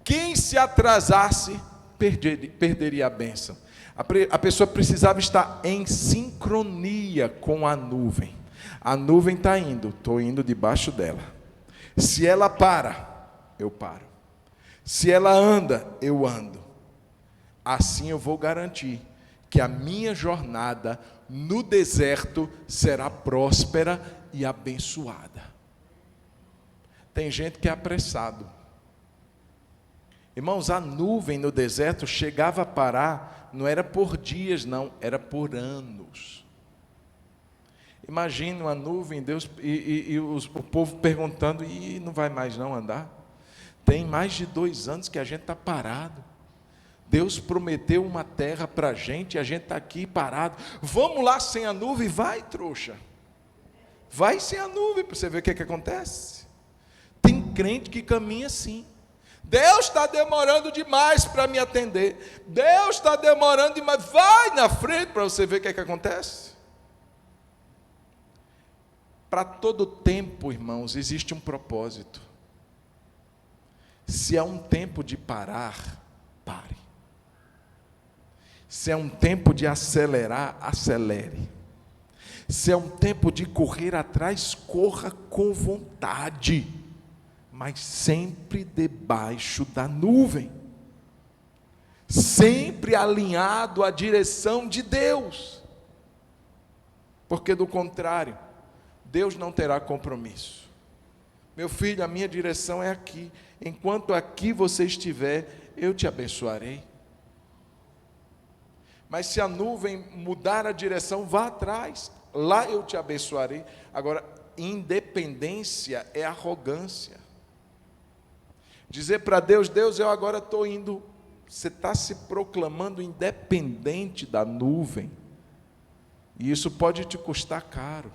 Quem se atrasasse, perderia a bênção. A pessoa precisava estar em sincronia com a nuvem. A nuvem está indo, estou indo debaixo dela. Se ela para, eu paro. Se ela anda, eu ando. Assim eu vou garantir que a minha jornada no deserto será próspera e abençoada. Tem gente que é apressado. Irmãos, a nuvem no deserto chegava a parar, não era por dias não, era por anos. Imagina uma nuvem, Deus o povo perguntando, e não vai mais não andar? Tem mais de 2 anos que a gente está parado. Deus prometeu uma terra para a gente está aqui parado. Vamos lá sem a nuvem? Vai, trouxa. Vai sem a nuvem para você ver o que acontece. Tem crente que caminha assim. Deus está demorando demais para me atender. Deus está demorando demais. Vai na frente para você ver o que acontece. Para todo tempo, irmãos, existe um propósito. Se é um tempo de parar, pare. Se é um tempo de acelerar, acelere. Se é um tempo de correr atrás, corra com vontade, mas sempre debaixo da nuvem, sempre alinhado à direção de Deus, porque do contrário, Deus não terá compromisso. Meu filho, a minha direção é aqui. Enquanto aqui você estiver, eu te abençoarei. Mas se a nuvem mudar a direção, vá atrás. Lá eu te abençoarei. Agora, independência é arrogância. Dizer para Deus: Deus, eu agora estou indo. Você está se proclamando independente da nuvem, e isso pode te custar caro.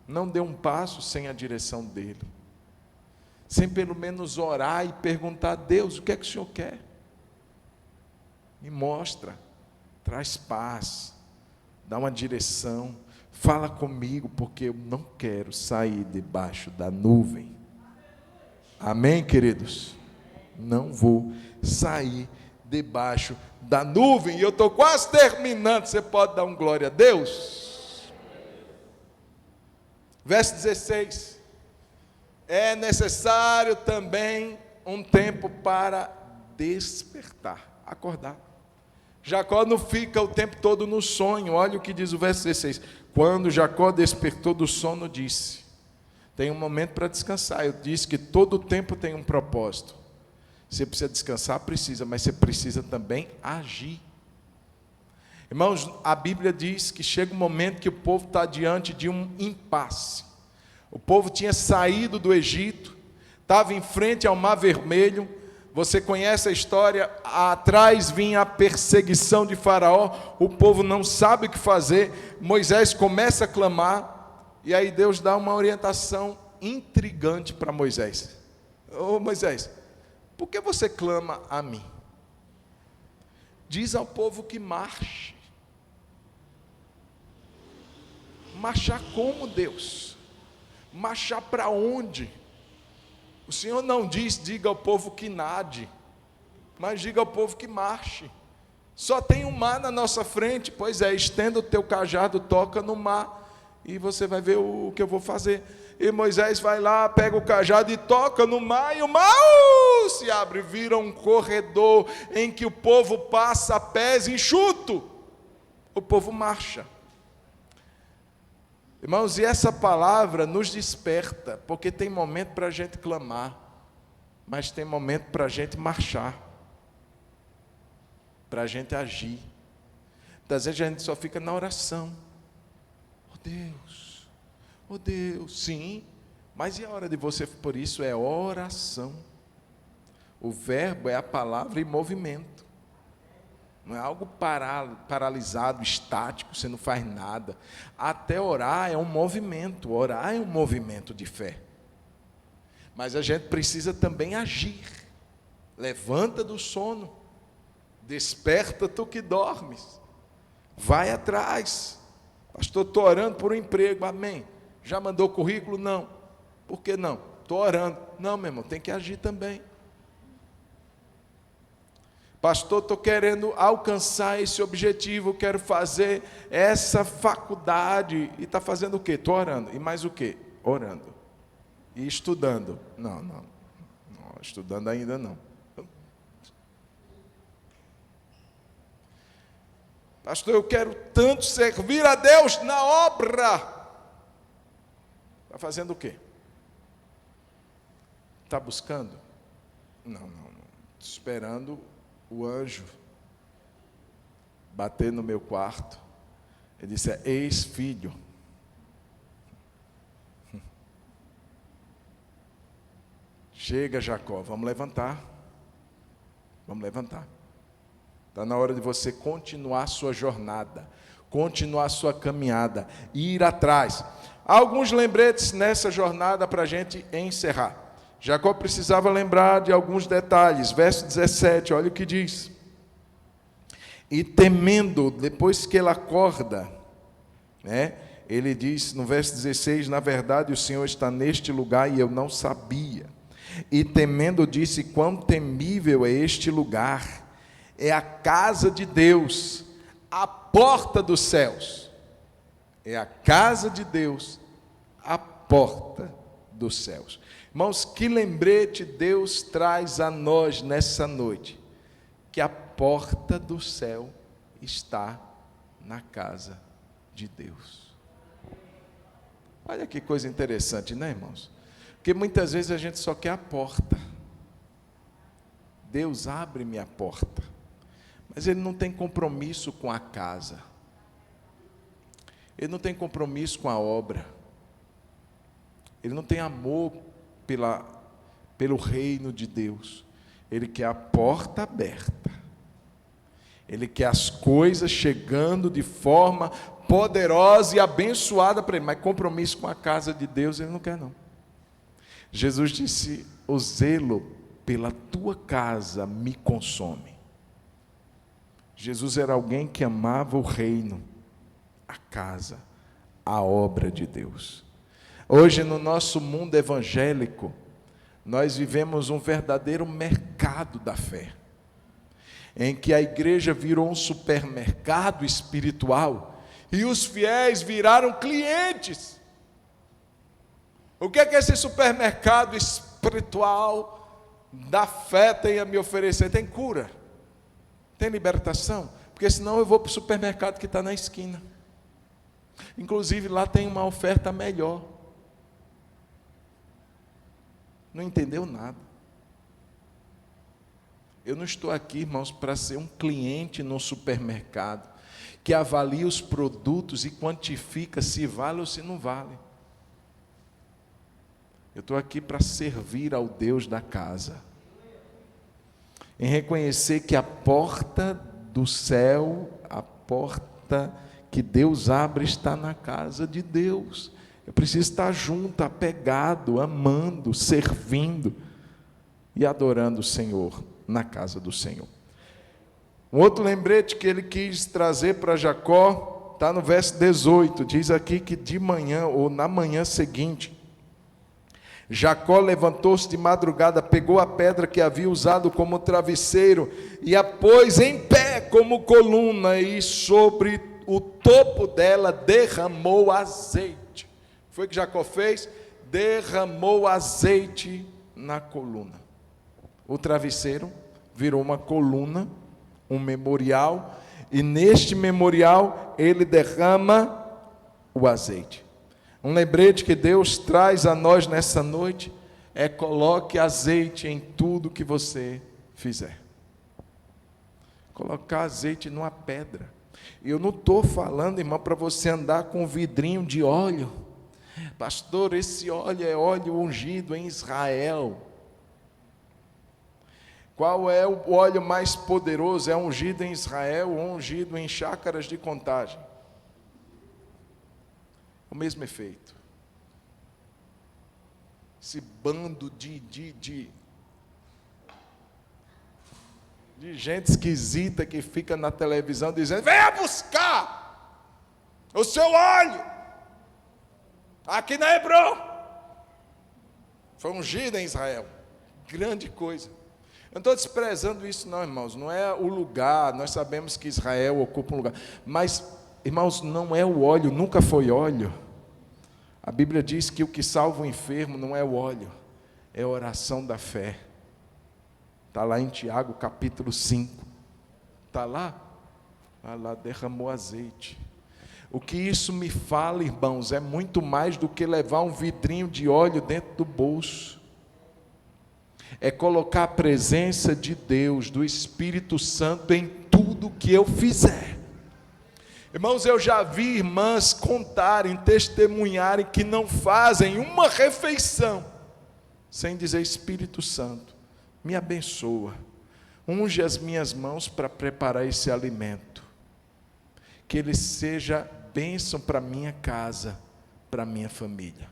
Não dê um passo sem a direção dele, sem pelo menos orar e perguntar a Deus: o que é que o Senhor quer? Me mostra, traz paz, dá uma direção, fala comigo, porque eu não quero sair debaixo da nuvem. Amém, queridos? Não vou sair debaixo da nuvem. E eu estou quase terminando. Você pode dar um glória a Deus? Verso 16. É necessário também um tempo para despertar, acordar. Jacó não fica o tempo todo no sonho. Olha o que diz o verso 16. Quando Jacó despertou do sono, disse: tem um momento para descansar. Eu disse que todo tempo tem um propósito. Você precisa descansar? Precisa, mas você precisa também agir. Irmãos, a Bíblia diz que chega um momento que o povo está diante de um impasse. O povo tinha saído do Egito, estava em frente ao Mar Vermelho. Você conhece a história, atrás vinha a perseguição de Faraó, o povo não sabe o que fazer. Moisés começa a clamar, e aí Deus dá uma orientação intrigante para Moisés. Ô Moisés, por que você clama a mim? Diz ao povo que marche. Marchar como, Deus? Marchar para onde? O Senhor não diz, diga ao povo que nade, mas diga ao povo que marche. Só tem um mar na nossa frente. Pois é, estenda o teu cajado, toca no mar, e você vai ver o que eu vou fazer. E Moisés vai lá, pega o cajado e toca no mar, e o mar se abre, vira um corredor em que o povo passa a pés enxuto. O povo marcha. Irmãos, e essa palavra nos desperta, porque tem momento para a gente clamar, mas tem momento para a gente marchar, para a gente agir. Às vezes a gente só fica na oração. Oh Deus, sim, mas e a hora de você, por isso é oração. O verbo é a palavra em movimento. Não é algo paralisado, estático, você não faz nada. Até orar é um movimento, orar é um movimento de fé. Mas a gente precisa também agir. Levanta do sono, desperta tu que dormes, vai atrás. Pastor, estou orando por um emprego, amém. Já mandou currículo? Não. Por que não? Estou orando. Não, meu irmão, tem que agir também. Pastor, estou querendo alcançar esse objetivo, quero fazer essa faculdade. E está fazendo o quê? Estou orando. E mais o quê? Orando. E estudando. Não, estudando ainda não. Pastor, eu quero tanto servir a Deus na obra. Está fazendo o quê? Está buscando? Não. Esperando o anjo bater no meu quarto. Ele disse: eis filho. Chega, Jacó, vamos levantar. Está na hora de você continuar a sua jornada, continuar a sua caminhada, ir atrás. Há alguns lembretes nessa jornada para a gente encerrar. Jacó precisava lembrar de alguns detalhes. Verso 17, olha o que diz. E temendo, depois que ele acorda, ele diz no verso 16, na verdade o Senhor está neste lugar e eu não sabia. E temendo disse, quão temível é este lugar, é a casa de Deus, a porta dos céus. É a casa de Deus, a porta dos céus. Irmãos, que lembrete Deus traz a nós nessa noite, que a porta do céu está na casa de Deus. Olha que coisa interessante, né, irmãos? Porque muitas vezes a gente só quer a porta. Deus abre-me a porta, mas Ele não tem compromisso com a casa, Ele não tem compromisso com a obra, Ele não tem amor pelo reino de Deus. Ele quer a porta aberta. Ele quer as coisas chegando de forma poderosa e abençoada para ele. Mas compromisso com a casa de Deus ele não quer, não. Jesus disse: o zelo pela tua casa me consome. Jesus era alguém que amava o reino, a casa, a obra de Deus. Hoje, no nosso mundo evangélico, nós vivemos um verdadeiro mercado da fé, em que a igreja virou um supermercado espiritual e os fiéis viraram clientes. O que é que esse supermercado espiritual da fé tem a me oferecer? Tem cura, tem libertação, porque senão eu vou para o supermercado que está na esquina. Inclusive lá tem uma oferta melhor. Não entendeu nada. Eu não estou aqui, irmãos, para ser um cliente no supermercado que avalia os produtos e quantifica se vale ou se não vale. Eu estou aqui para servir ao Deus da casa, em reconhecer que a porta do céu, a porta que Deus abre está na casa de Deus. Eu preciso estar junto, apegado, amando, servindo e adorando o Senhor na casa do Senhor. Um outro lembrete que ele quis trazer para Jacó está no verso 18, diz aqui que de manhã ou na manhã seguinte, Jacó levantou-se de madrugada, pegou a pedra que havia usado como travesseiro e a pôs em pé como coluna, e sobre o topo dela derramou azeite. Foi o que Jacó fez? Derramou azeite na coluna. O travesseiro virou uma coluna, um memorial, e neste memorial ele derrama o azeite. Um lembrete que Deus traz a nós nessa noite é: coloque azeite em tudo que você fizer. Colocar azeite numa pedra. Eu não estou falando, irmão, para você andar com um vidrinho de óleo. Pastor, esse óleo é óleo ungido em Israel. Qual é o óleo mais poderoso? É ungido em Israel ou ungido em chácaras de Contagem? O mesmo efeito. Esse bando de gente esquisita que fica na televisão dizendo: venha buscar o seu óleo aqui na Hebron. Foi ungido em Israel. Grande coisa. Eu não estou desprezando isso não, irmãos. Não é o lugar. Nós sabemos que Israel ocupa um lugar. Mas, irmãos, não é o óleo, nunca foi óleo. A Bíblia diz que o que salva o enfermo não é o óleo, é a oração da fé. Está lá em Tiago capítulo 5. Está lá? Ah, lá derramou azeite. O que isso me fala, irmãos, é muito mais do que levar um vidrinho de óleo dentro do bolso. É colocar a presença de Deus, do Espírito Santo em tudo que eu fizer. Irmãos, eu já vi irmãs contarem, testemunharem que não fazem uma refeição sem dizer: Espírito Santo, me abençoa, unge as minhas mãos para preparar esse alimento, que ele seja bênção para minha casa, para minha família.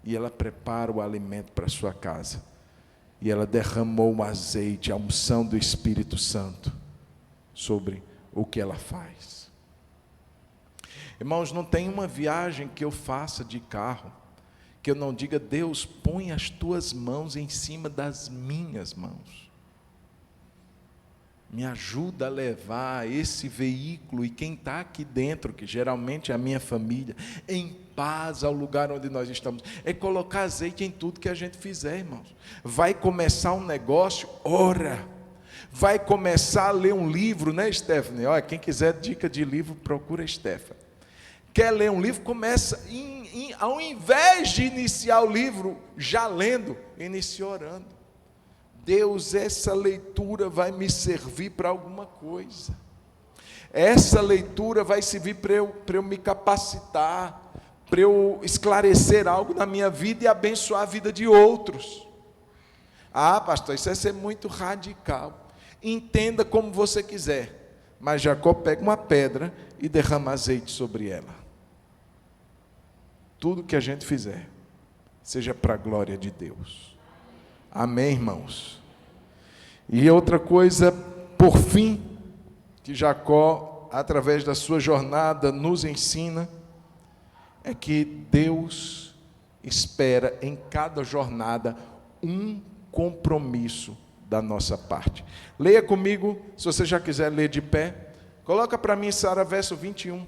E ela prepara o alimento para a sua casa, e ela derramou o azeite, a unção do Espírito Santo sobre o que ela faz. Irmãos, não tem uma viagem que eu faça de carro que eu não diga: Deus, põe as tuas mãos em cima das minhas mãos. Me ajuda a levar esse veículo e quem está aqui dentro, que geralmente é a minha família, em paz ao lugar onde nós estamos. É colocar azeite em tudo que a gente fizer, irmãos. Vai começar um negócio, ora. Vai começar a ler um livro, né, Stephanie? Olha, quem quiser dica de livro, procura Stephanie. Quer ler um livro? Começa, ao invés de iniciar o livro já lendo, inicie orando. Deus, essa leitura vai me servir para alguma coisa. Essa leitura vai servir para eu me capacitar, para eu esclarecer algo na minha vida e abençoar a vida de outros. Ah, pastor, isso é ser muito radical. Entenda como você quiser, mas Jacó pega uma pedra e derrama azeite sobre ela. Tudo que a gente fizer, seja para a glória de Deus. Amém, irmãos? E outra coisa, por fim, que Jacó, através da sua jornada, nos ensina, é que Deus espera em cada jornada um compromisso da nossa parte. Leia comigo, se você já quiser ler de pé. Coloca para mim, Sara, verso 21.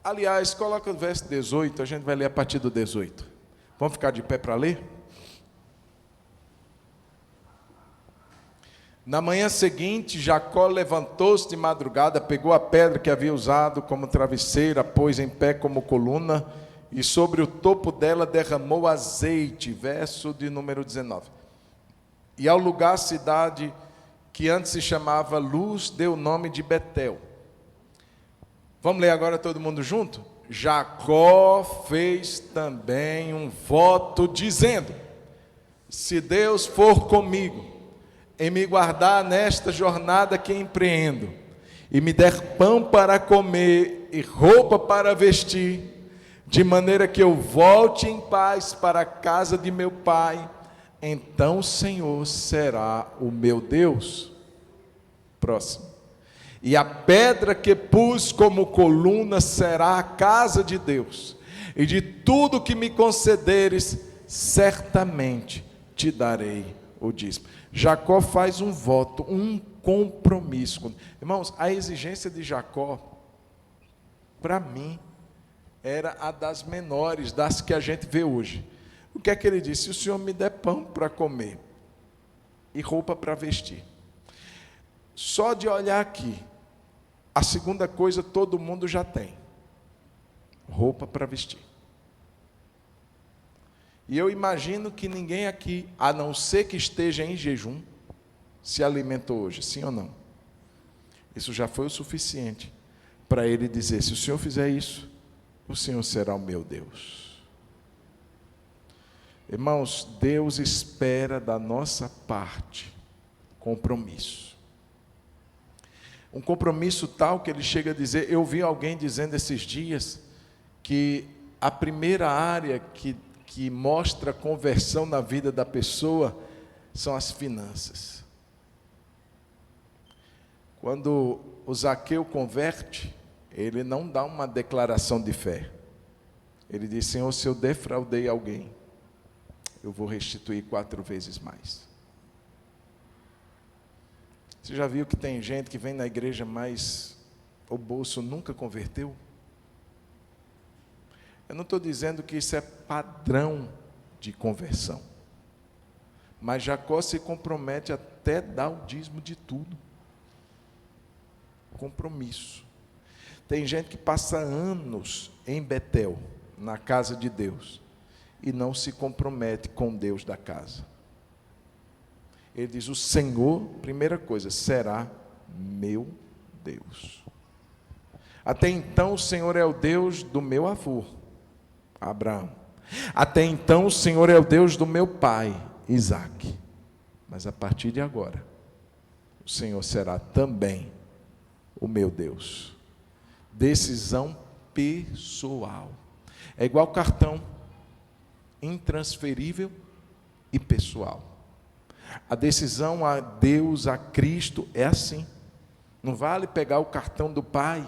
Aliás, coloca o verso 18, a gente vai ler a partir do 18. Vamos ficar de pé para ler? Na manhã seguinte, Jacó levantou-se de madrugada, pegou a pedra que havia usado como travesseira, pôs em pé como coluna, e sobre o topo dela derramou azeite, verso de número 19. E ao lugar, a cidade que antes se chamava Luz, deu o nome de Betel. Vamos ler agora todo mundo junto? Jacó fez também um voto dizendo: se Deus for comigo, em me guardar nesta jornada que empreendo, e me der pão para comer e roupa para vestir, de maneira que eu volte em paz para a casa de meu pai, então o Senhor será o meu Deus. Próximo. E a pedra que pus como coluna será a casa de Deus, e de tudo que me concederes, certamente te darei o dízimo. Jacó faz um voto, um compromisso. Irmãos, a exigência de Jacó, para mim, era a das menores, das que a gente vê hoje. O que é que ele disse? Se o Senhor me der pão para comer e roupa para vestir. Só de olhar aqui, a segunda coisa todo mundo já tem: roupa para vestir. E eu imagino que ninguém aqui, a não ser que esteja em jejum, se alimentou hoje, sim ou não? Isso já foi o suficiente para ele dizer: se o Senhor fizer isso, o Senhor será o meu Deus. Irmãos, Deus espera da nossa parte compromisso. Um compromisso tal que ele chega a dizer, eu vi alguém dizendo esses dias, que a primeira área que mostra conversão na vida da pessoa são as finanças. Quando o Zaqueu converte, ele não dá uma declaração de fé. Ele diz: Senhor, se eu defraudei alguém, eu vou restituir 4 vezes mais. Você já viu que tem gente que vem na igreja, mas o bolso nunca converteu? Eu não estou dizendo que isso é padrão de conversão, mas Jacó se compromete até dar o dízimo de tudo. Compromisso. Tem gente que passa anos em Betel, na casa de Deus, e não se compromete com Deus da casa. Ele diz: o Senhor, primeira coisa, será meu Deus. Até então o Senhor é o Deus do meu avô, Abraão. Até então o Senhor é o Deus do meu pai, Isaque. Mas a partir de agora, o Senhor será também o meu Deus. Decisão pessoal. É igual cartão, intransferível e pessoal. A decisão a Deus, a Cristo, é assim. Não vale pegar o cartão do pai,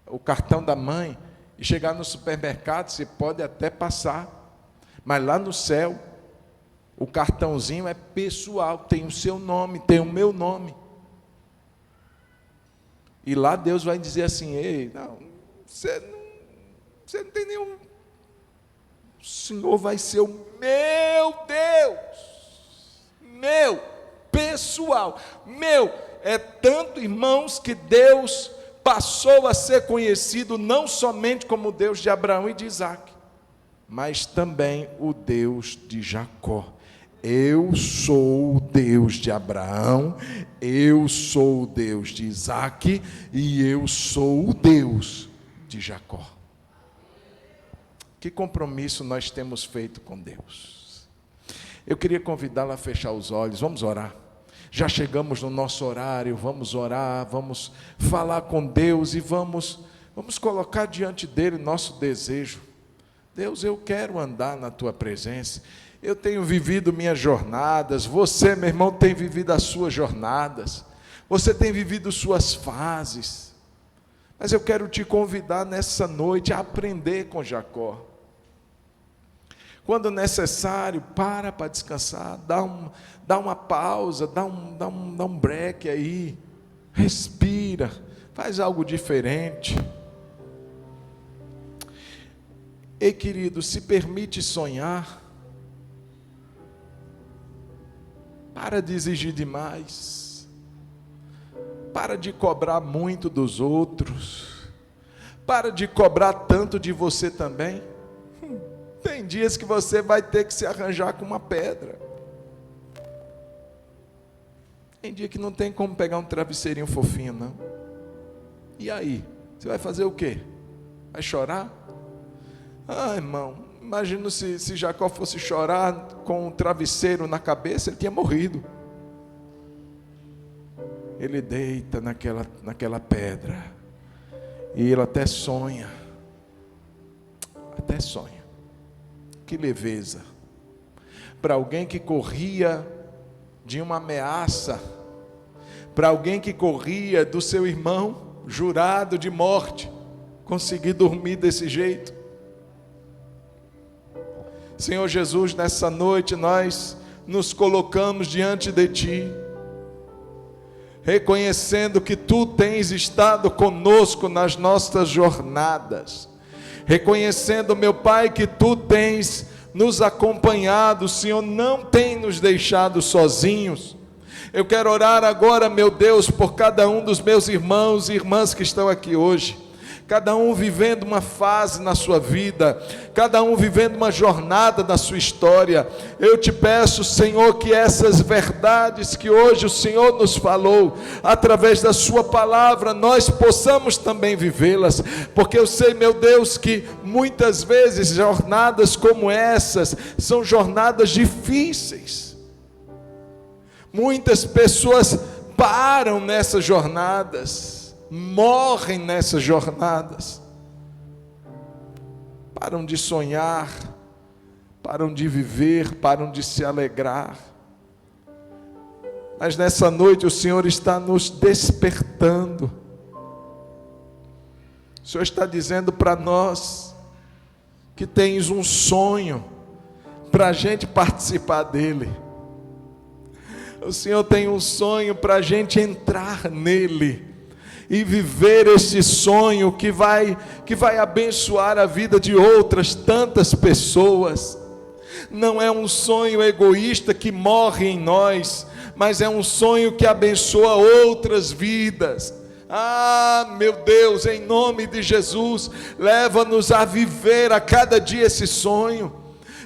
o cartão da mãe, e chegar no supermercado. Você pode até passar, mas lá no céu, o cartãozinho é pessoal, tem o seu nome, tem o meu nome. E lá Deus vai dizer assim: ei, não, você não tem nenhum. O Senhor vai ser o meu Deus. Meu, pessoal, meu. É tanto, irmãos, que Deus passou a ser conhecido não somente como o Deus de Abraão e de Isaque, mas também o Deus de Jacó. Eu sou o Deus de Abraão, eu sou o Deus de Isaque e eu sou o Deus de Jacó. Que compromisso nós temos feito com Deus? Eu queria convidá-la a fechar os olhos, vamos orar. Já chegamos no nosso horário, vamos orar, vamos falar com Deus e vamos colocar diante dele nosso desejo. Deus, eu quero andar na tua presença. Eu tenho vivido minhas jornadas, você, meu irmão, tem vivido as suas jornadas, você tem vivido suas fases, mas eu quero te convidar nessa noite a aprender com Jacó. Quando necessário, para descansar, dá uma pausa, dá um break aí, respira, faz algo diferente. Ei, querido, se permite sonhar, para de exigir demais, para de cobrar muito dos outros, para de cobrar tanto de você também. Tem dias que você vai ter que se arranjar com uma pedra, tem dia que não tem como pegar um travesseirinho fofinho, não. E aí, você vai fazer o quê? Vai chorar? Ah, irmão, imagina se Jacó fosse chorar com um travesseiro na cabeça, ele tinha morrido. Ele deita naquela pedra, e ele até sonha. Que leveza. Para alguém que corria de uma ameaça, para alguém que corria do seu irmão jurado de morte, conseguir dormir desse jeito. Senhor Jesus, nessa noite nós nos colocamos diante de Ti, reconhecendo que Tu tens estado conosco nas nossas jornadas, reconhecendo, meu Pai, que Tu tens nos acompanhado, o Senhor não tem nos deixado sozinhos. Eu quero orar agora, meu Deus, por cada um dos meus irmãos e irmãs que estão aqui hoje, cada um vivendo uma fase na sua vida, cada um vivendo uma jornada na sua história. Eu te peço, Senhor, que essas verdades que hoje o Senhor nos falou, através da sua palavra, nós possamos também vivê-las, porque eu sei, meu Deus, que muitas vezes jornadas como essas, são jornadas difíceis. Muitas pessoas param nessas jornadas, morrem nessas jornadas, param de sonhar, param de viver, param de se alegrar. Mas nessa noite o Senhor está nos despertando. O Senhor está dizendo para nós que tens um sonho para a gente participar dele. O Senhor tem um sonho para a gente entrar nele e viver esse sonho que vai abençoar a vida de outras tantas pessoas. Não é um sonho egoísta que morre em nós, mas é um sonho que abençoa outras vidas. Ah, meu Deus, em nome de Jesus, leva-nos a viver a cada dia esse sonho.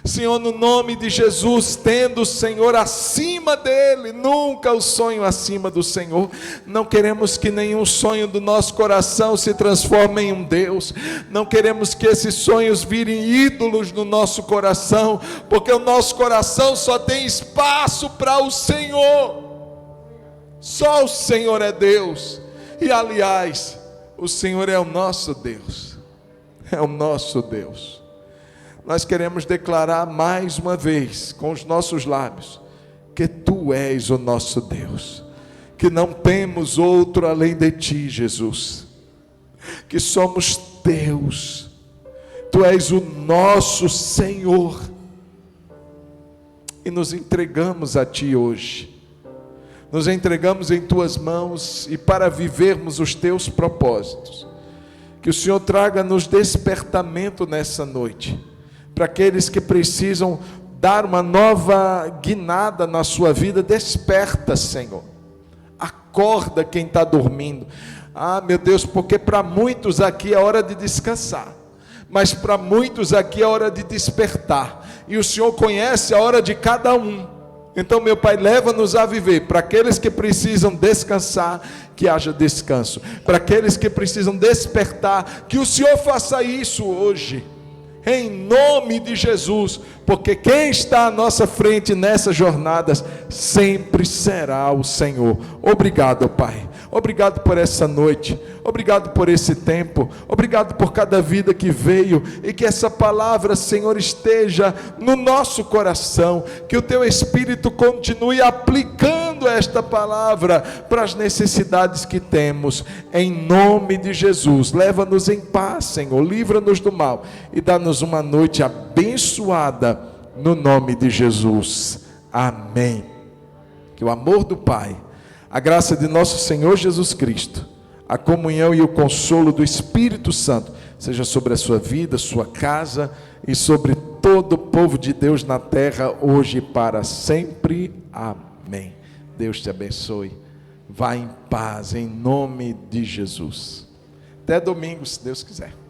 Senhor, no nome de Jesus, tendo o Senhor acima dele, nunca o sonho acima do Senhor. Não queremos que nenhum sonho do nosso coração se transforme em um Deus. Não queremos que esses sonhos virem ídolos no nosso coração, porque o nosso coração só tem espaço para o Senhor. Só o Senhor é Deus. E aliás, o Senhor é o nosso Deus. É o nosso Deus. Nós queremos declarar mais uma vez, com os nossos lábios, que Tu és o nosso Deus, que não temos outro além de Ti, Jesus, que somos Teus, Tu és o nosso Senhor, e nos entregamos a Ti hoje, nos entregamos em Tuas mãos, e para vivermos os Teus propósitos, que o Senhor traga-nos despertamento nessa noite, para aqueles que precisam dar uma nova guinada na sua vida. Desperta, Senhor, acorda quem está dormindo. Ah, meu Deus, porque para muitos aqui é hora de descansar, mas para muitos aqui é hora de despertar, e o Senhor conhece a hora de cada um. Então, meu Pai, leva-nos a viver. Para aqueles que precisam descansar, que haja descanso. Para aqueles que precisam despertar, que o Senhor faça isso hoje. em nome de Jesus, porque quem está à nossa frente nessas jornadas sempre será o Senhor. Obrigado, Pai. Obrigado por essa noite, obrigado por esse tempo, obrigado por cada vida que veio, e que essa palavra, Senhor, esteja no nosso coração, que o Teu Espírito continue aplicando esta palavra para as necessidades que temos, em nome de Jesus. Leva-nos em paz, Senhor, livra-nos do mal, e dá-nos uma noite abençoada, no nome de Jesus, amém. Que o amor do Pai, a graça de nosso Senhor Jesus Cristo, a comunhão e o consolo do Espírito Santo, seja sobre a sua vida, sua casa e sobre todo o povo de Deus na terra, hoje e para sempre. Amém. Deus te abençoe. Vá em paz, em nome de Jesus. Até domingo, se Deus quiser.